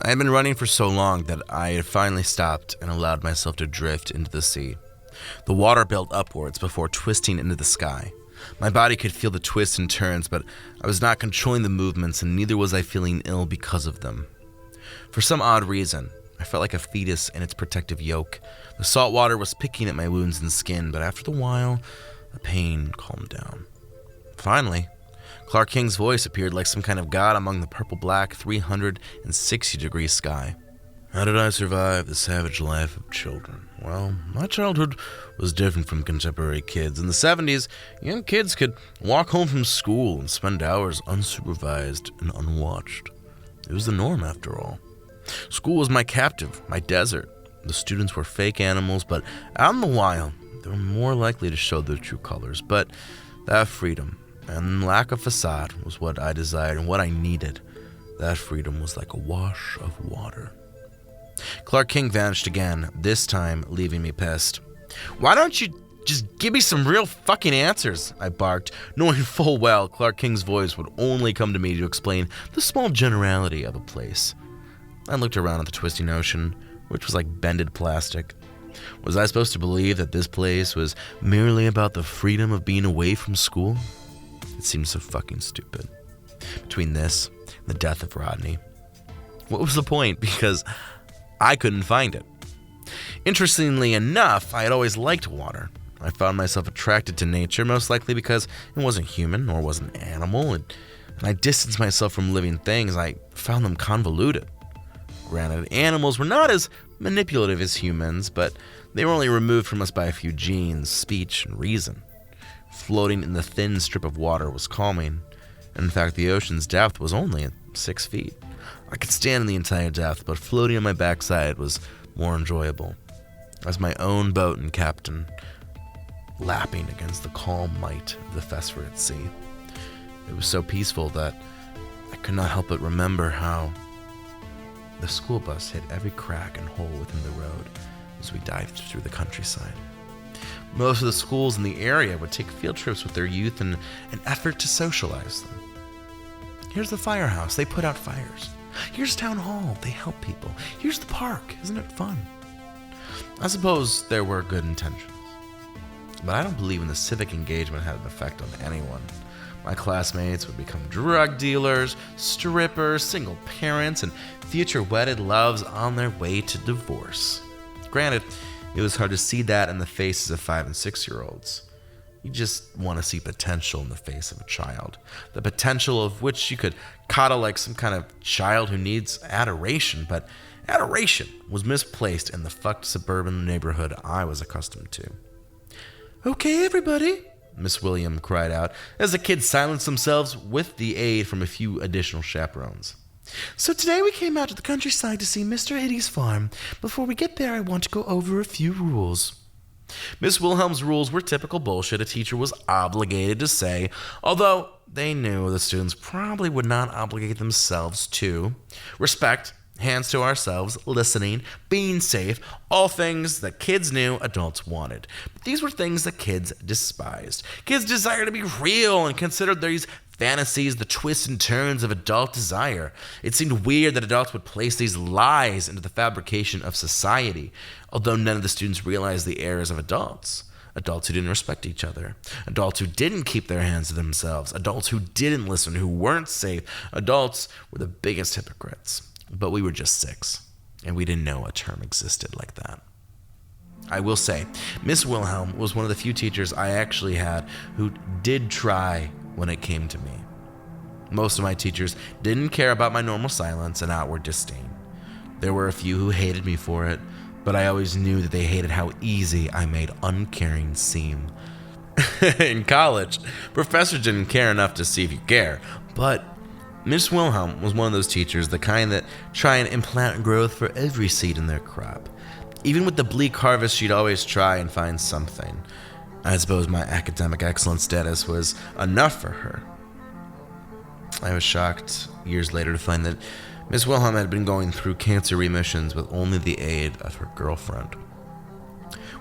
I had been running for so long that I had finally stopped and allowed myself to drift into the sea. The water built upwards before twisting into the sky. My body could feel the twists and turns, but I was not controlling the movements, and neither was I feeling ill because of them. For some odd reason, I felt like a fetus in its protective yolk. The salt water was picking at my wounds and skin, but after a while, the pain calmed down. Finally, Clark King's voice appeared like some kind of god among the purple-black 360-degree sky. How did I survive the savage life of children? Well, my childhood was different from contemporary kids. In the 70s, young kids could walk home from school and spend hours unsupervised and unwatched. It was the norm, after all. School was my captive, my desert. The students were fake animals, but out in the wild, they were more likely to show their true colors. But that freedom and lack of facade was what I desired and what I needed. That freedom was like a wash of water. Clark King vanished again, this time leaving me pissed. Why don't you just give me some real fucking answers? I barked, knowing full well Clark King's voice would only come to me to explain the small generality of a place. I looked around at the twisting ocean, which was like bended plastic. Was I supposed to believe that this place was merely about the freedom of being away from school? It seemed so fucking stupid. Between this and the death of Rodney, what was the point? Because I couldn't find it. Interestingly enough, I had always liked water. I found myself attracted to nature, most likely because it wasn't human nor was an animal, and I distanced myself from living things. I found them convoluted. Granted, animals were not as manipulative as humans, but they were only removed from us by a few genes, speech, and reason. Floating in the thin strip of water was calming. In fact, the ocean's depth was only 6 feet. I could stand in the entire depth, but floating on my backside was more enjoyable. As my own boat and captain, lapping against the calm might of the phosphorescent sea. It was so peaceful that I could not help but remember how the school bus hit every crack and hole within the road as we dived through the countryside. Most of the schools in the area would take field trips with their youth in an effort to socialize them. Here's the firehouse, they put out fires. Here's town hall, they help people. Here's the park, isn't it fun? I suppose there were good intentions, but I don't believe in the civic engagement had an effect on anyone. My classmates would become drug dealers, strippers, single parents, and future wedded loves on their way to divorce. Granted, it was hard to see that in the faces of 5- and 6-year-olds. You just want to see potential in the face of a child. The potential of which you could coddle like some kind of child who needs adoration, but adoration was misplaced in the fucked suburban neighborhood I was accustomed to. Okay, everybody, Miss William cried out as the kids silenced themselves with the aid from a few additional chaperones. So today we came out to the countryside to see Mr. Hitty's farm. Before we get there, I want to go over a few rules. Miss Wilhelm's rules were typical bullshit a teacher was obligated to say, although they knew the students probably would not obligate themselves to. Respect, hands to ourselves, listening, being safe, all things that kids knew adults wanted. But these were things that kids despised. Kids desired to be real and considered these fantasies the twists and turns of adult desire. It seemed weird that adults would place these lies into the fabrication of society, although none of the students realized the errors of adults. Adults who didn't respect each other. Adults who didn't keep their hands to themselves. Adults who didn't listen, who weren't safe. Adults were the biggest hypocrites. But we were just 6, and we didn't know a term existed like that. I will say, Miss Wilhelm was one of the few teachers I actually had who did try when it came to me. Most of my teachers didn't care about my normal silence and outward disdain. There were a few who hated me for it, but I always knew that they hated how easy I made uncaring seem. In college, professors didn't care enough to see if you care, but Miss Wilhelm was one of those teachers, the kind that try and implant growth for every seed in their crop. Even with the bleak harvest, she'd always try and find something. I suppose my academic excellence status was enough for her. I was shocked years later to find that Miss Wilhelm had been going through cancer remissions with only the aid of her girlfriend.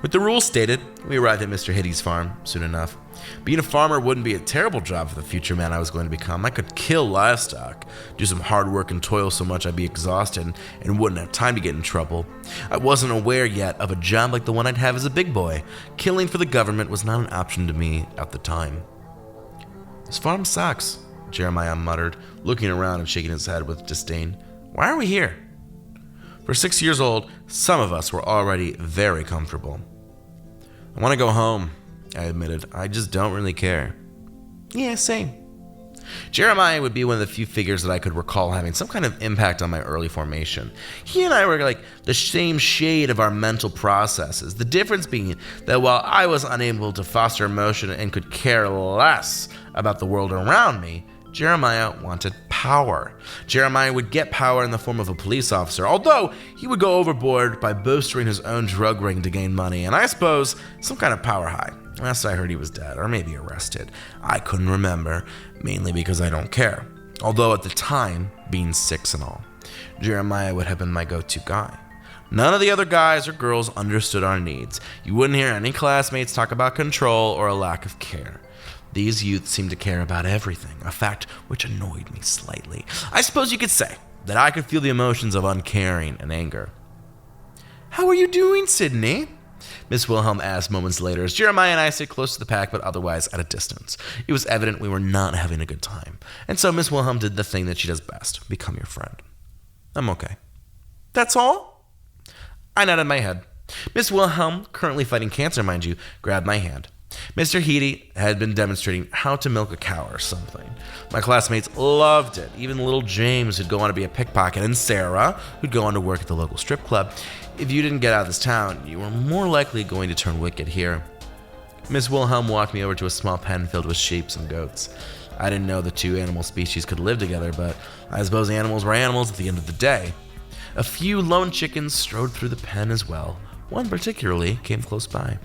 With the rules stated, we arrived at Mr. Hitty's farm soon enough. Being a farmer wouldn't be a terrible job for the future man I was going to become. I could kill livestock, do some hard work and toil so much I'd be exhausted and wouldn't have time to get in trouble. I wasn't aware yet of a job like the one I'd have as a big boy. Killing for the government was not an option to me at the time. "This farm sucks," Jeremiah muttered, looking around and shaking his head with disdain. "Why are we here?" For 6 years old, some of us were already very comfortable. "I want to go home," I admitted. "I just don't really care." "Yeah, same." Jeremiah would be one of the few figures that I could recall having some kind of impact on my early formation. He and I were like the same shade of our mental processes, the difference being that while I was unable to foster emotion and could care less about the world around me, Jeremiah wanted power. Jeremiah would get power in the form of a police officer, although he would go overboard by bolstering his own drug ring to gain money, and I suppose some kind of power high. Last I heard he was dead, or maybe arrested. I couldn't remember, mainly because I don't care. Although at the time, being 6 and all, Jeremiah would have been my go-to guy. None of the other guys or girls understood our needs. You wouldn't hear any classmates talk about control or a lack of care. These youths seemed to care about everything, a fact which annoyed me slightly. I suppose you could say that I could feel the emotions of uncaring and anger. "How are you doing, Sydney?" Miss Wilhelm asked moments later as Jeremiah and I stayed close to the pack but otherwise at a distance. It was evident we were not having a good time, and so Miss Wilhelm did the thing that she does best, become your friend. "I'm okay." "That's all?" I nodded my head. Miss Wilhelm, currently fighting cancer, mind you, grabbed my hand. Mr. Heedy had been demonstrating how to milk a cow or something. My classmates loved it. Even little James, who'd go on to be a pickpocket, and Sarah, who'd go on to work at the local strip club. If you didn't get out of this town, you were more likely going to turn wicked here. Miss Wilhelm walked me over to a small pen filled with sheep and goats. I didn't know the two animal species could live together, but I suppose animals were animals at the end of the day. A few lone chickens strode through the pen as well. One particularly came close by.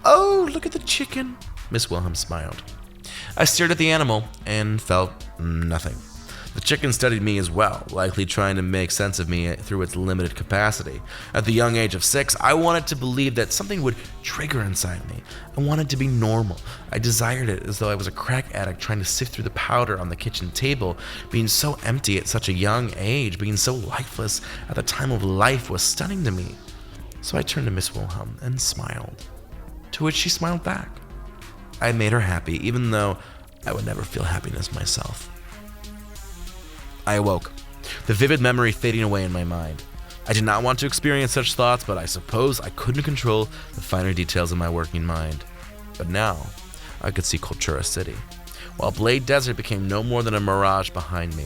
"Oh, look at the chicken," Miss Wilhelm smiled. I stared at the animal and felt nothing. The chicken studied me as well, likely trying to make sense of me through its limited capacity. At the young age of 6, I wanted to believe that something would trigger inside me. I wanted to be normal. I desired it as though I was a crack addict trying to sift through the powder on the kitchen table. Being so empty at such a young age, being so lifeless at the time of life was stunning to me. So I turned to Miss Wilhelm and smiled. To which she smiled back. I made her happy, even though I would never feel happiness myself. I awoke, the vivid memory fading away in my mind. I did not want to experience such thoughts, but I suppose I couldn't control the finer details of my working mind. But now, I could see Cultura City, while Blade Desert became no more than a mirage behind me.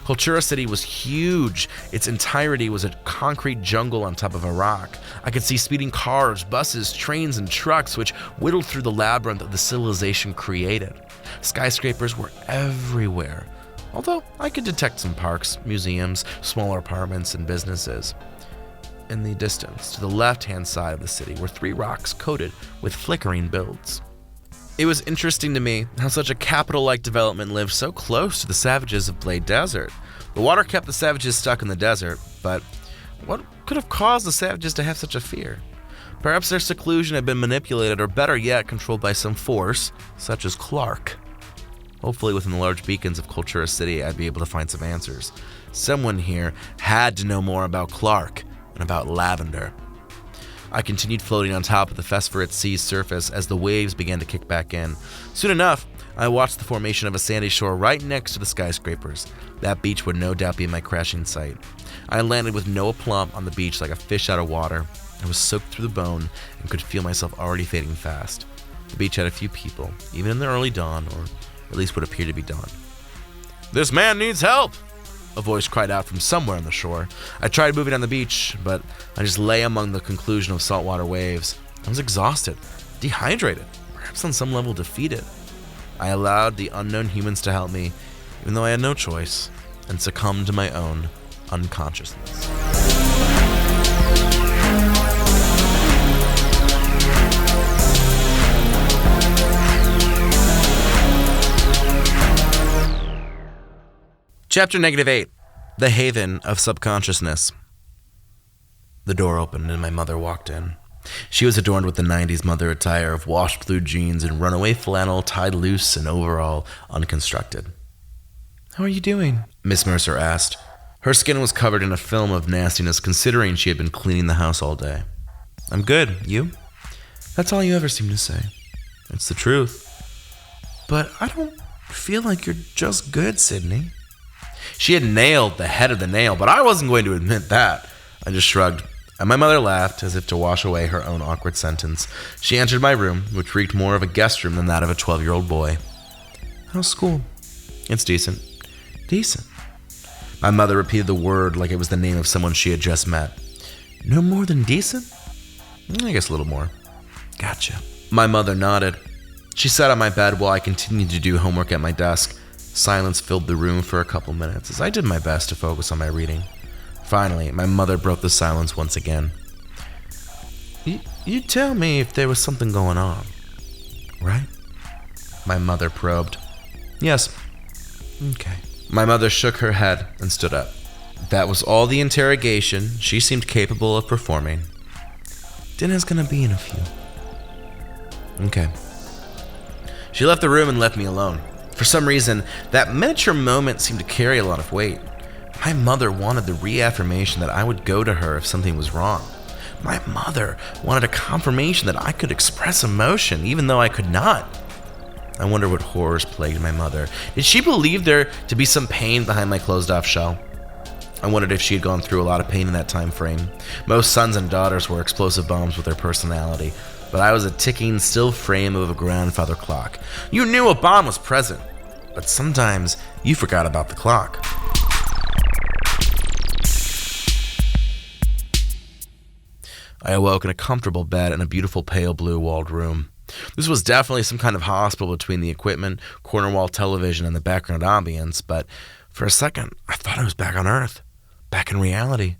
Cultura City was huge. Its entirety was a concrete jungle on top of a rock. I could see speeding cars, buses, trains, and trucks which whittled through the labyrinth of the civilization created. Skyscrapers were everywhere, although I could detect some parks, museums, smaller apartments, and businesses. in the distance, to the left-hand side of the city, were 3 rocks coated with flickering builds. It was interesting to me how such a capital-like development lived so close to the savages of Blade Desert. The water kept the savages stuck in the desert, but what could have caused the savages to have such a fear? Perhaps their seclusion had been manipulated, or better yet, controlled by some force, such as Clark. Hopefully within the large beacons of Cultura City, I'd be able to find some answers. Someone here had to know more about Clark and about Lavender. I continued floating on top of the phosphorate sea's surface as the waves began to kick back in. Soon enough, I watched the formation of a sandy shore right next to the skyscrapers. That beach would no doubt be my crashing site. I landed with no aplomb on the beach like a fish out of water. I was soaked through the bone and could feel myself already fading fast. The beach had a few people, even in the early dawn, or at least what appeared to be dawn. "This man needs help!" a voice cried out from somewhere on the shore. I tried moving on the beach, but I just lay among the conclusion of saltwater waves. I was exhausted, dehydrated, perhaps on some level defeated. I allowed the unknown humans to help me, even though I had no choice, and succumbed to my own unconsciousness. Chapter -8, The Haven of Subconsciousness. The door opened and my mother walked in. She was adorned with the 90s mother attire of washed blue jeans and runaway flannel tied loose and overall unconstructed. "How are you doing?" Miss Mercer asked. Her skin was covered in a film of nastiness considering she had been cleaning the house all day. "I'm good. You?" "That's all you ever seem to say." "It's the truth." "But I don't feel like you're just good, Sydney." She had nailed the head of the nail, but I wasn't going to admit that. I just shrugged, and my mother laughed as if to wash away her own awkward sentence. She entered my room, which reeked more of a guest room than that of a 12-year-old boy. "How's school?" "It's decent." "Decent?" My mother repeated the word like it was the name of someone she had just met. "No more than decent?" "I guess a little more." "Gotcha." My mother nodded. She sat on my bed while I continued to do homework at my desk. Silence filled the room for a couple minutes as I did my best to focus on my reading. Finally, my mother broke the silence once again. You tell me if there was something going on, right?" My mother probed. "Yes." "Okay." My mother shook her head and stood up. That was all the interrogation she seemed capable of performing. "Dinner's gonna be in a few." "Okay." She left the room and left me alone. For some reason, that miniature moment seemed to carry a lot of weight. My mother wanted the reaffirmation that I would go to her if something was wrong. My mother wanted a confirmation that I could express emotion, even though I could not. I wonder what horrors plagued my mother. Did she believe there to be some pain behind my closed-off shell? I wondered if she had gone through a lot of pain in that time frame. Most sons and daughters were explosive bombs with their personality, but I was a ticking still frame of a grandfather clock. You knew a bomb was present, but sometimes you forgot about the clock. I awoke in a comfortable bed in a beautiful pale blue walled room. This was definitely some kind of hospital between the equipment, corner wall television, and the background ambience, but for a second I thought I was back on Earth, back in reality.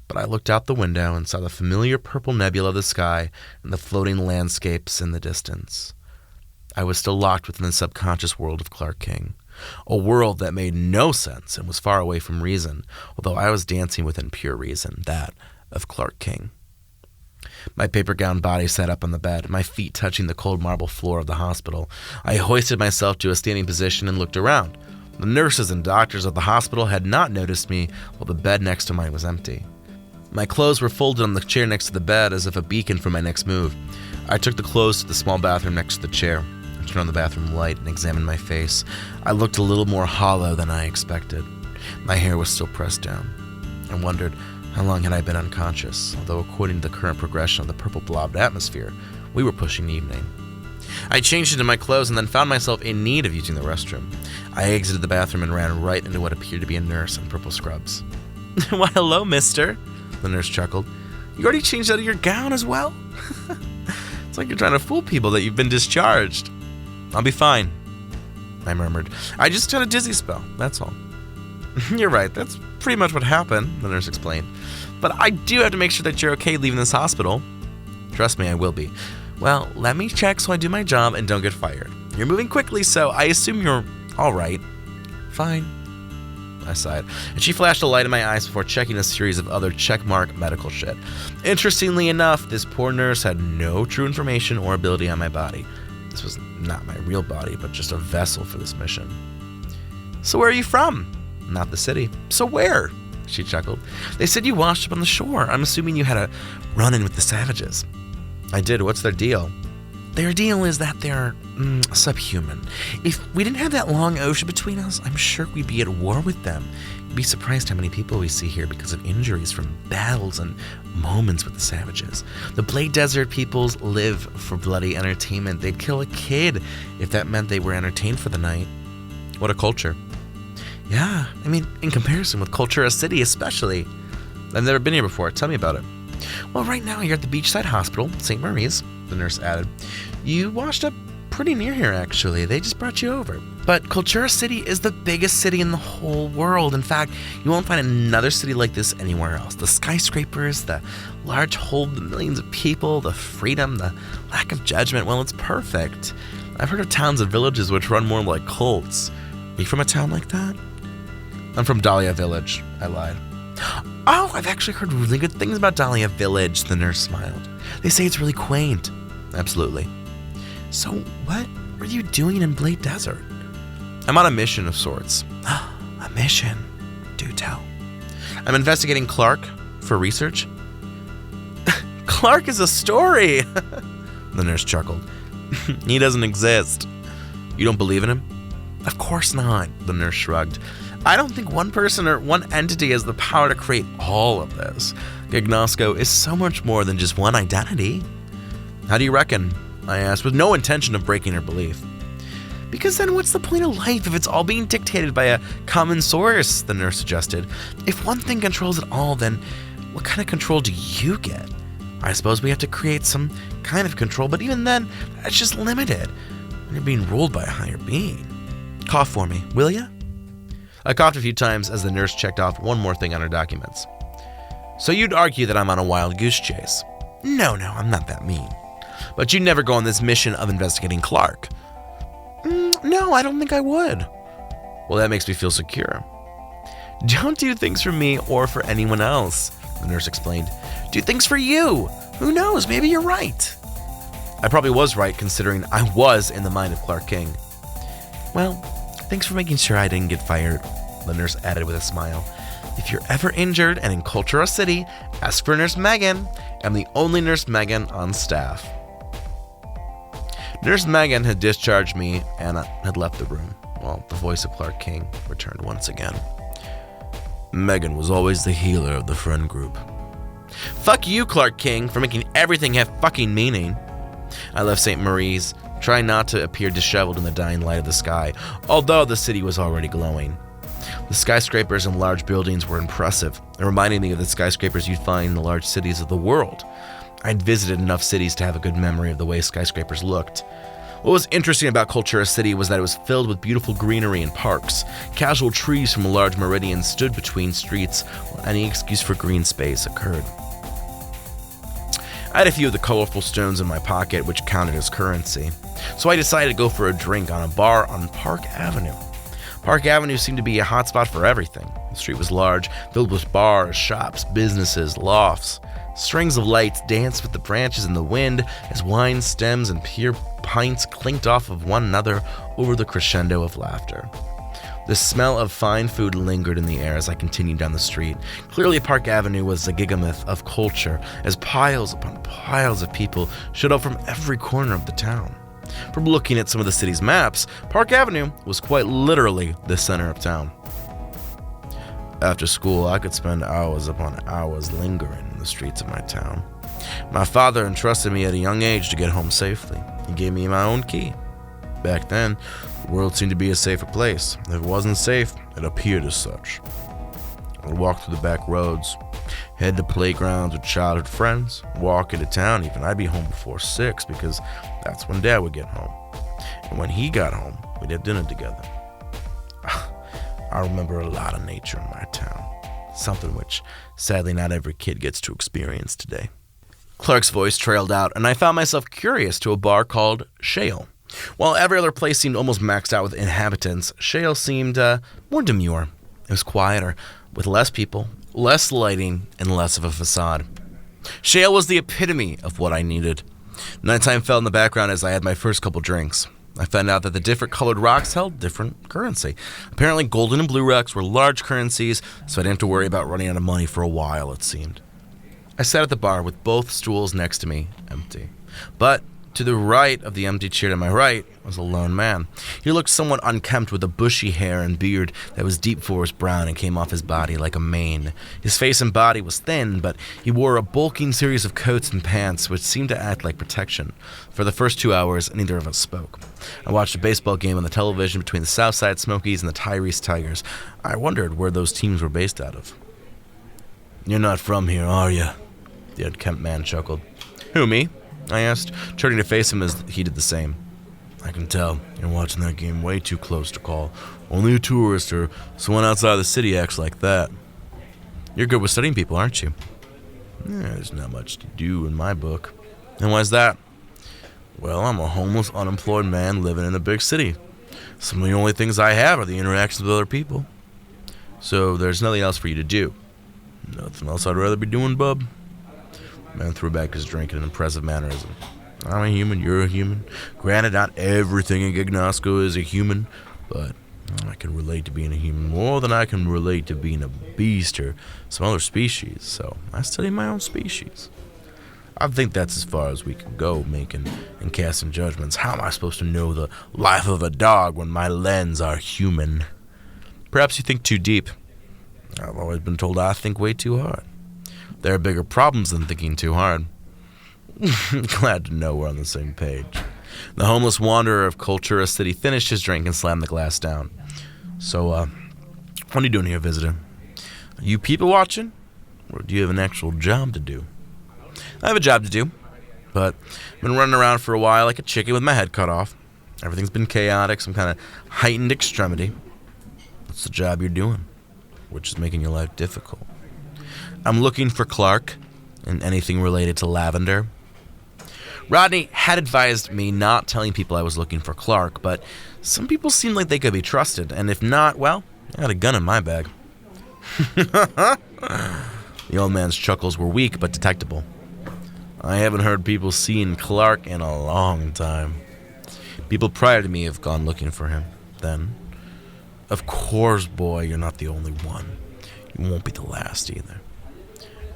But I looked out the window and saw the familiar purple nebula of the sky and the floating landscapes in the distance. I was still locked within the subconscious world of Clark King, a world that made no sense and was far away from reason, although I was dancing within pure reason, that of Clark King. My paper-gowned body sat up on the bed, my feet touching the cold marble floor of the hospital. I hoisted myself to a standing position and looked around. The nurses and doctors of the hospital had not noticed me, while the bed next to mine was empty. My clothes were folded on the chair next to the bed as if a beacon for my next move. I took the clothes to the small bathroom next to the chair. I turned on the bathroom light and examined my face. I looked a little more hollow than I expected. My hair was still pressed down. I wondered how long had I been unconscious, although according to the current progression of the purple blobbed atmosphere, we were pushing evening. I changed into my clothes and then found myself in need of using the restroom. I exited the bathroom and ran right into what appeared to be a nurse in purple scrubs. "Why, hello, mister," the nurse chuckled. "You already changed out of your gown as well?" "It's like you're trying to fool people that you've been discharged." "I'll be fine," I murmured. "I just had a dizzy spell, that's all." "You're right, that's pretty much what happened," the nurse explained. but I do have to make sure that you're okay leaving this hospital. Trust me, I will be. Well, let me check so I do my job and don't get fired. You're moving quickly, so I assume you're all right. Fine. I sighed, and she flashed a light in my eyes before checking a series of other checkmark medical shit. Interestingly enough, this poor nurse had no true information or ability on my body. This was not my real body, but just a vessel for this mission. So where are you from? Not the city. So where? She chuckled. They said you washed up on the shore. I'm assuming you had a run-in with the savages. I did. What's their deal? Their deal is that they're subhuman. If we didn't have that long ocean between us, I'm sure we'd be at war with them. You'd be surprised how many people we see here because of injuries from battles and moments with the savages. The Blade Desert peoples live for bloody entertainment. They'd kill a kid if that meant they were entertained for the night. What a culture. Yeah, I mean, in comparison with Cultura City especially. I've never been here before. Tell me about it. Well, right now you're at the beachside hospital, St. Marie's, the nurse added. You washed up pretty near here, actually. They just brought you over. But Cultura City is the biggest city in the whole world. In fact, you won't find another city like this anywhere else. The skyscrapers, the large hold, the millions of people, the freedom, the lack of judgment, well, it's perfect. I've heard of towns and villages which run more like cults. Are you from a town like that? I'm from Dahlia Village, I lied. Oh, I've actually heard really good things about Dahlia Village, the nurse smiled. They say it's really quaint. Absolutely. So what were you doing in Blade Desert? I'm on a mission of sorts. A mission? Do tell. I'm investigating Clark for research. Clark is a story! The nurse chuckled. He doesn't exist. You don't believe in him? Of course not, the nurse shrugged. I don't think one person or one entity has the power to create all of this. Gignosco is so much more than just one identity. How do you reckon? I asked, with no intention of breaking her belief. Because then what's the point of life if it's all being dictated by a common source, the nurse suggested. If one thing controls it all, then what kind of control do you get? I suppose we have to create some kind of control, but even then, that's just limited. When you're being ruled by a higher being. Cough for me, will ya? I coughed a few times as the nurse checked off one more thing on her documents. So you'd argue that I'm on a wild goose chase? No, I'm not that mean. But you'd never go on this mission of investigating Clark? No, I don't think I would. Well, that makes me feel secure. Don't do things for me or for anyone else, the nurse explained. Do things for you. Who knows, maybe you're right. I probably was right considering I was in the mind of Clark King. Well, thanks for making sure I didn't get fired, the nurse added with a smile. If you're ever injured and in Cultura City, ask for Nurse Megan. I'm the only Nurse Megan on staff. Nurse Megan had discharged me and had left the room, while the voice of Clark King returned once again. Megan was always the healer of the friend group. Fuck you, Clark King, for making everything have fucking meaning. I left St. Marie's, trying not to appear disheveled in the dying light of the sky, although the city was already glowing. The skyscrapers and large buildings were impressive. It reminded me of the skyscrapers you'd find in the large cities of the world. I'd visited enough cities to have a good memory of the way skyscrapers looked. What was interesting about Cultura City was that it was filled with beautiful greenery and parks. Casual trees from a large meridian stood between streets where any excuse for green space occurred. I had a few of the colorful stones in my pocket, which counted as currency. So I decided to go for a drink on a bar on Park Avenue. Park Avenue seemed to be a hotspot for everything. The street was large, filled with bars, shops, businesses, lofts. Strings of lights danced with the branches in the wind as wine stems and beer pints clinked off of one another over the crescendo of laughter. The smell of fine food lingered in the air as I continued down the street. Clearly, Park Avenue was a gigamyth of culture, as piles upon piles of people showed up from every corner of the town. From looking at some of the city's maps, Park Avenue was quite literally the center of town. After school, I could spend hours upon hours lingering in the streets of my town. My father entrusted me at a young age to get home safely. He gave me my own key. Back then, the world seemed to be a safer place. If it wasn't safe, it appeared as such. I'd walk through the back roads, head to playgrounds with childhood friends, walk into town even. I'd be home before 6 because that's when Dad would get home. And when he got home, we'd have dinner together. I remember a lot of nature in my town. something which, sadly, not every kid gets to experience today. Clark's voice trailed out, and I found myself curious to a bar called Shale. While every other place seemed almost maxed out with inhabitants, Shale seemed more demure. It was quieter, with less people, less lighting, and less of a facade. Shale was the epitome of what I needed. Nighttime fell in the background as I had my first couple drinks. I found out that the different colored rocks held different currency. Apparently, golden and blue rocks were large currencies, so I didn't have to worry about running out of money for a while, it seemed. I sat at the bar with both stools next to me, empty. But to the right of the empty chair to my right was a lone man. He looked somewhat unkempt with a bushy hair and beard that was deep forest brown and came off his body like a mane. His face and body was thin, but he wore a bulking series of coats and pants which seemed to act like protection. For the first 2 hours, neither of us spoke. I watched a baseball game on the television between the Southside Smokies and the Tyrese Tigers. I wondered where those teams were based out of. "You're not from here, are you?" The unkempt man chuckled. "Who, me?" I asked, turning to face him as he did the same. "I can tell. You're watching that game way too close to call. Only a tourist or someone outside the city acts like that." "You're good with studying people, aren't you?" "There's not much to do in my book." "And why's that?" "Well, I'm a homeless, unemployed man living in a big city. Some of the only things I have are the interactions with other people." "So there's nothing else for you to do?" "Nothing else I'd rather be doing, bub." The man threw back his drink in an impressive mannerism. "I'm a human, you're a human. Granted, not everything in Gignosco is a human, but I can relate to being a human more than I can relate to being a beast or some other species, so I study my own species. I think that's as far as we can go, making and casting judgments. How am I supposed to know the life of a dog when my lens are human?" "Perhaps you think too deep." "I've always been told I think way too hard. There are bigger problems than thinking too hard." Glad to know we're on the same page. The homeless wanderer of Cultura City finished his drink and slammed the glass down. "So, what are you doing here, visitor? Are you people watching? Or do you have an actual job to do?" "I have a job to do, but I've been running around for a while like a chicken with my head cut off. Everything's been chaotic, some kind of heightened extremity." "What's the job you're doing? Which is making your life difficult?" "I'm looking for Clark and anything related to lavender." Rodney had advised me not telling people I was looking for Clark, but some people seemed like they could be trusted, and if not, well, I had a gun in my bag. The old man's chuckles were weak but detectable. "I haven't heard people seeing Clark in a long time. People prior to me have gone looking for him. Then, of course, boy, you're not the only one. You won't be the last either.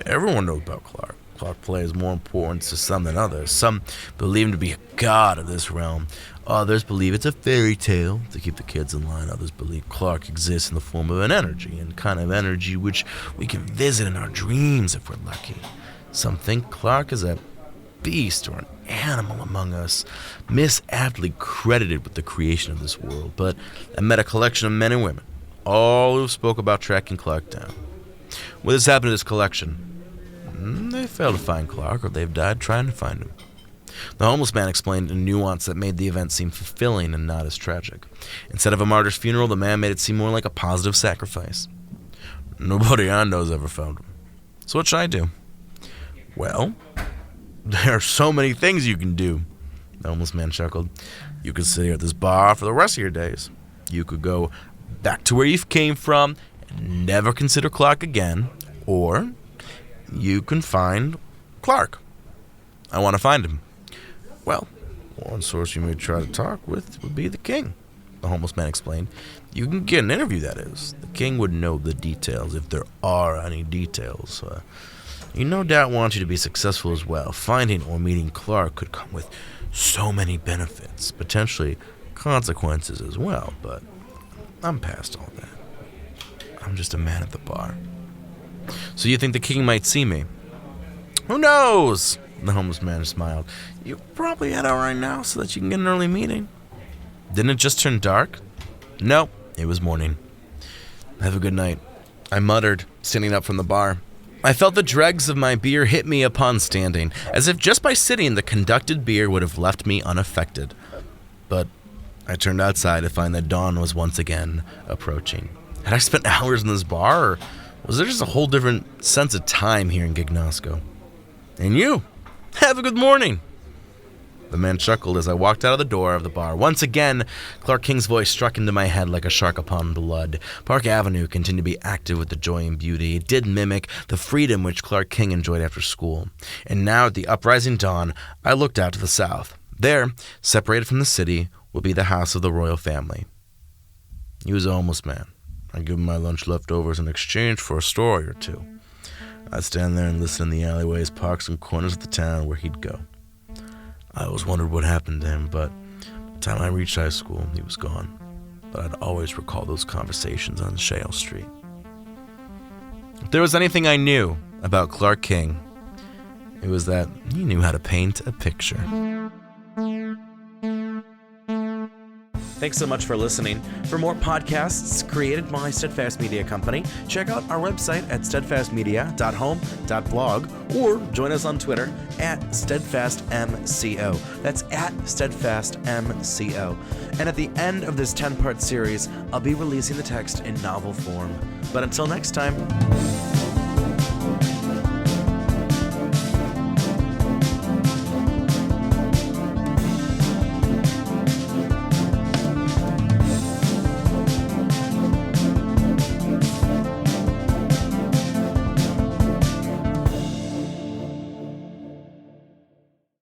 Everyone knows about Clark. Clark plays more importance to some than others. Some believe him to be a god of this realm. Others believe it's a fairy tale to keep the kids in line. Others believe Clark exists in the form of an energy, and kind of energy which we can visit in our dreams if we're lucky. Some think Clark is a beast or an animal among us, misaptly credited with the creation of this world, but I met a collection of men and women, all who spoke about tracking Clark down. What has happened to this collection? They failed to find Clark, or they've died trying to find him." The homeless man explained a nuance that made the event seem fulfilling and not as tragic. Instead of a martyr's funeral, the man made it seem more like a positive sacrifice. "Nobody I know's ever found him. So what should I do?" "Well, there are so many things you can do," the homeless man chuckled. "You could sit here at this bar for the rest of your days. You could go back to where you came from and never consider Clark again, or you can find Clark." "I want to find him." "Well, one source you may try to talk with would be the king," the homeless man explained. "You can get an interview, that is. The king would know the details, if there are any details. He no doubt wants you to be successful as well. Finding or meeting Clark could come with so many benefits, potentially consequences as well, but I'm past all that. I'm just a man at the bar." "So you think the king might see me?" "Who knows?" The homeless man smiled. "You probably head out right now so that you can get an early meeting." "Didn't it just turn dark?" "No, it was morning." "Have a good night," I muttered, standing up from the bar. I felt the dregs of my beer hit me upon standing, as if just by sitting the conducted beer would have left me unaffected. But I turned outside to find that dawn was once again approaching. Had I spent hours in this bar, or was there just a whole different sense of time here in Gignosco. And you, have a good morning. The man chuckled as I walked out of the door of the bar. Once again, Clark King's voice struck into my head like a shark upon blood. Park Avenue continued to be active with the joy and beauty. It did mimic the freedom which Clark King enjoyed after school. And now at the uprising dawn, I looked out to the south. There, separated from the city, would be the house of the royal family. He was a homeless man. I'd give him my lunch leftovers in exchange for a story or two. I'd stand there and listen in the alleyways, parks, and corners of the town where he'd go. I always wondered what happened to him, but by the time I reached high school, he was gone. But I'd always recall those conversations on Shale Street. If there was anything I knew about Clark King, it was that he knew how to paint a picture. Thanks so much for listening. For more podcasts created by Steadfast Media Company, check out our website at steadfastmedia.home.blog or join us on Twitter at SteadfastMCO. That's at SteadfastMCO. And at the end of this 10-part series, I'll be releasing the text in novel form. But until next time...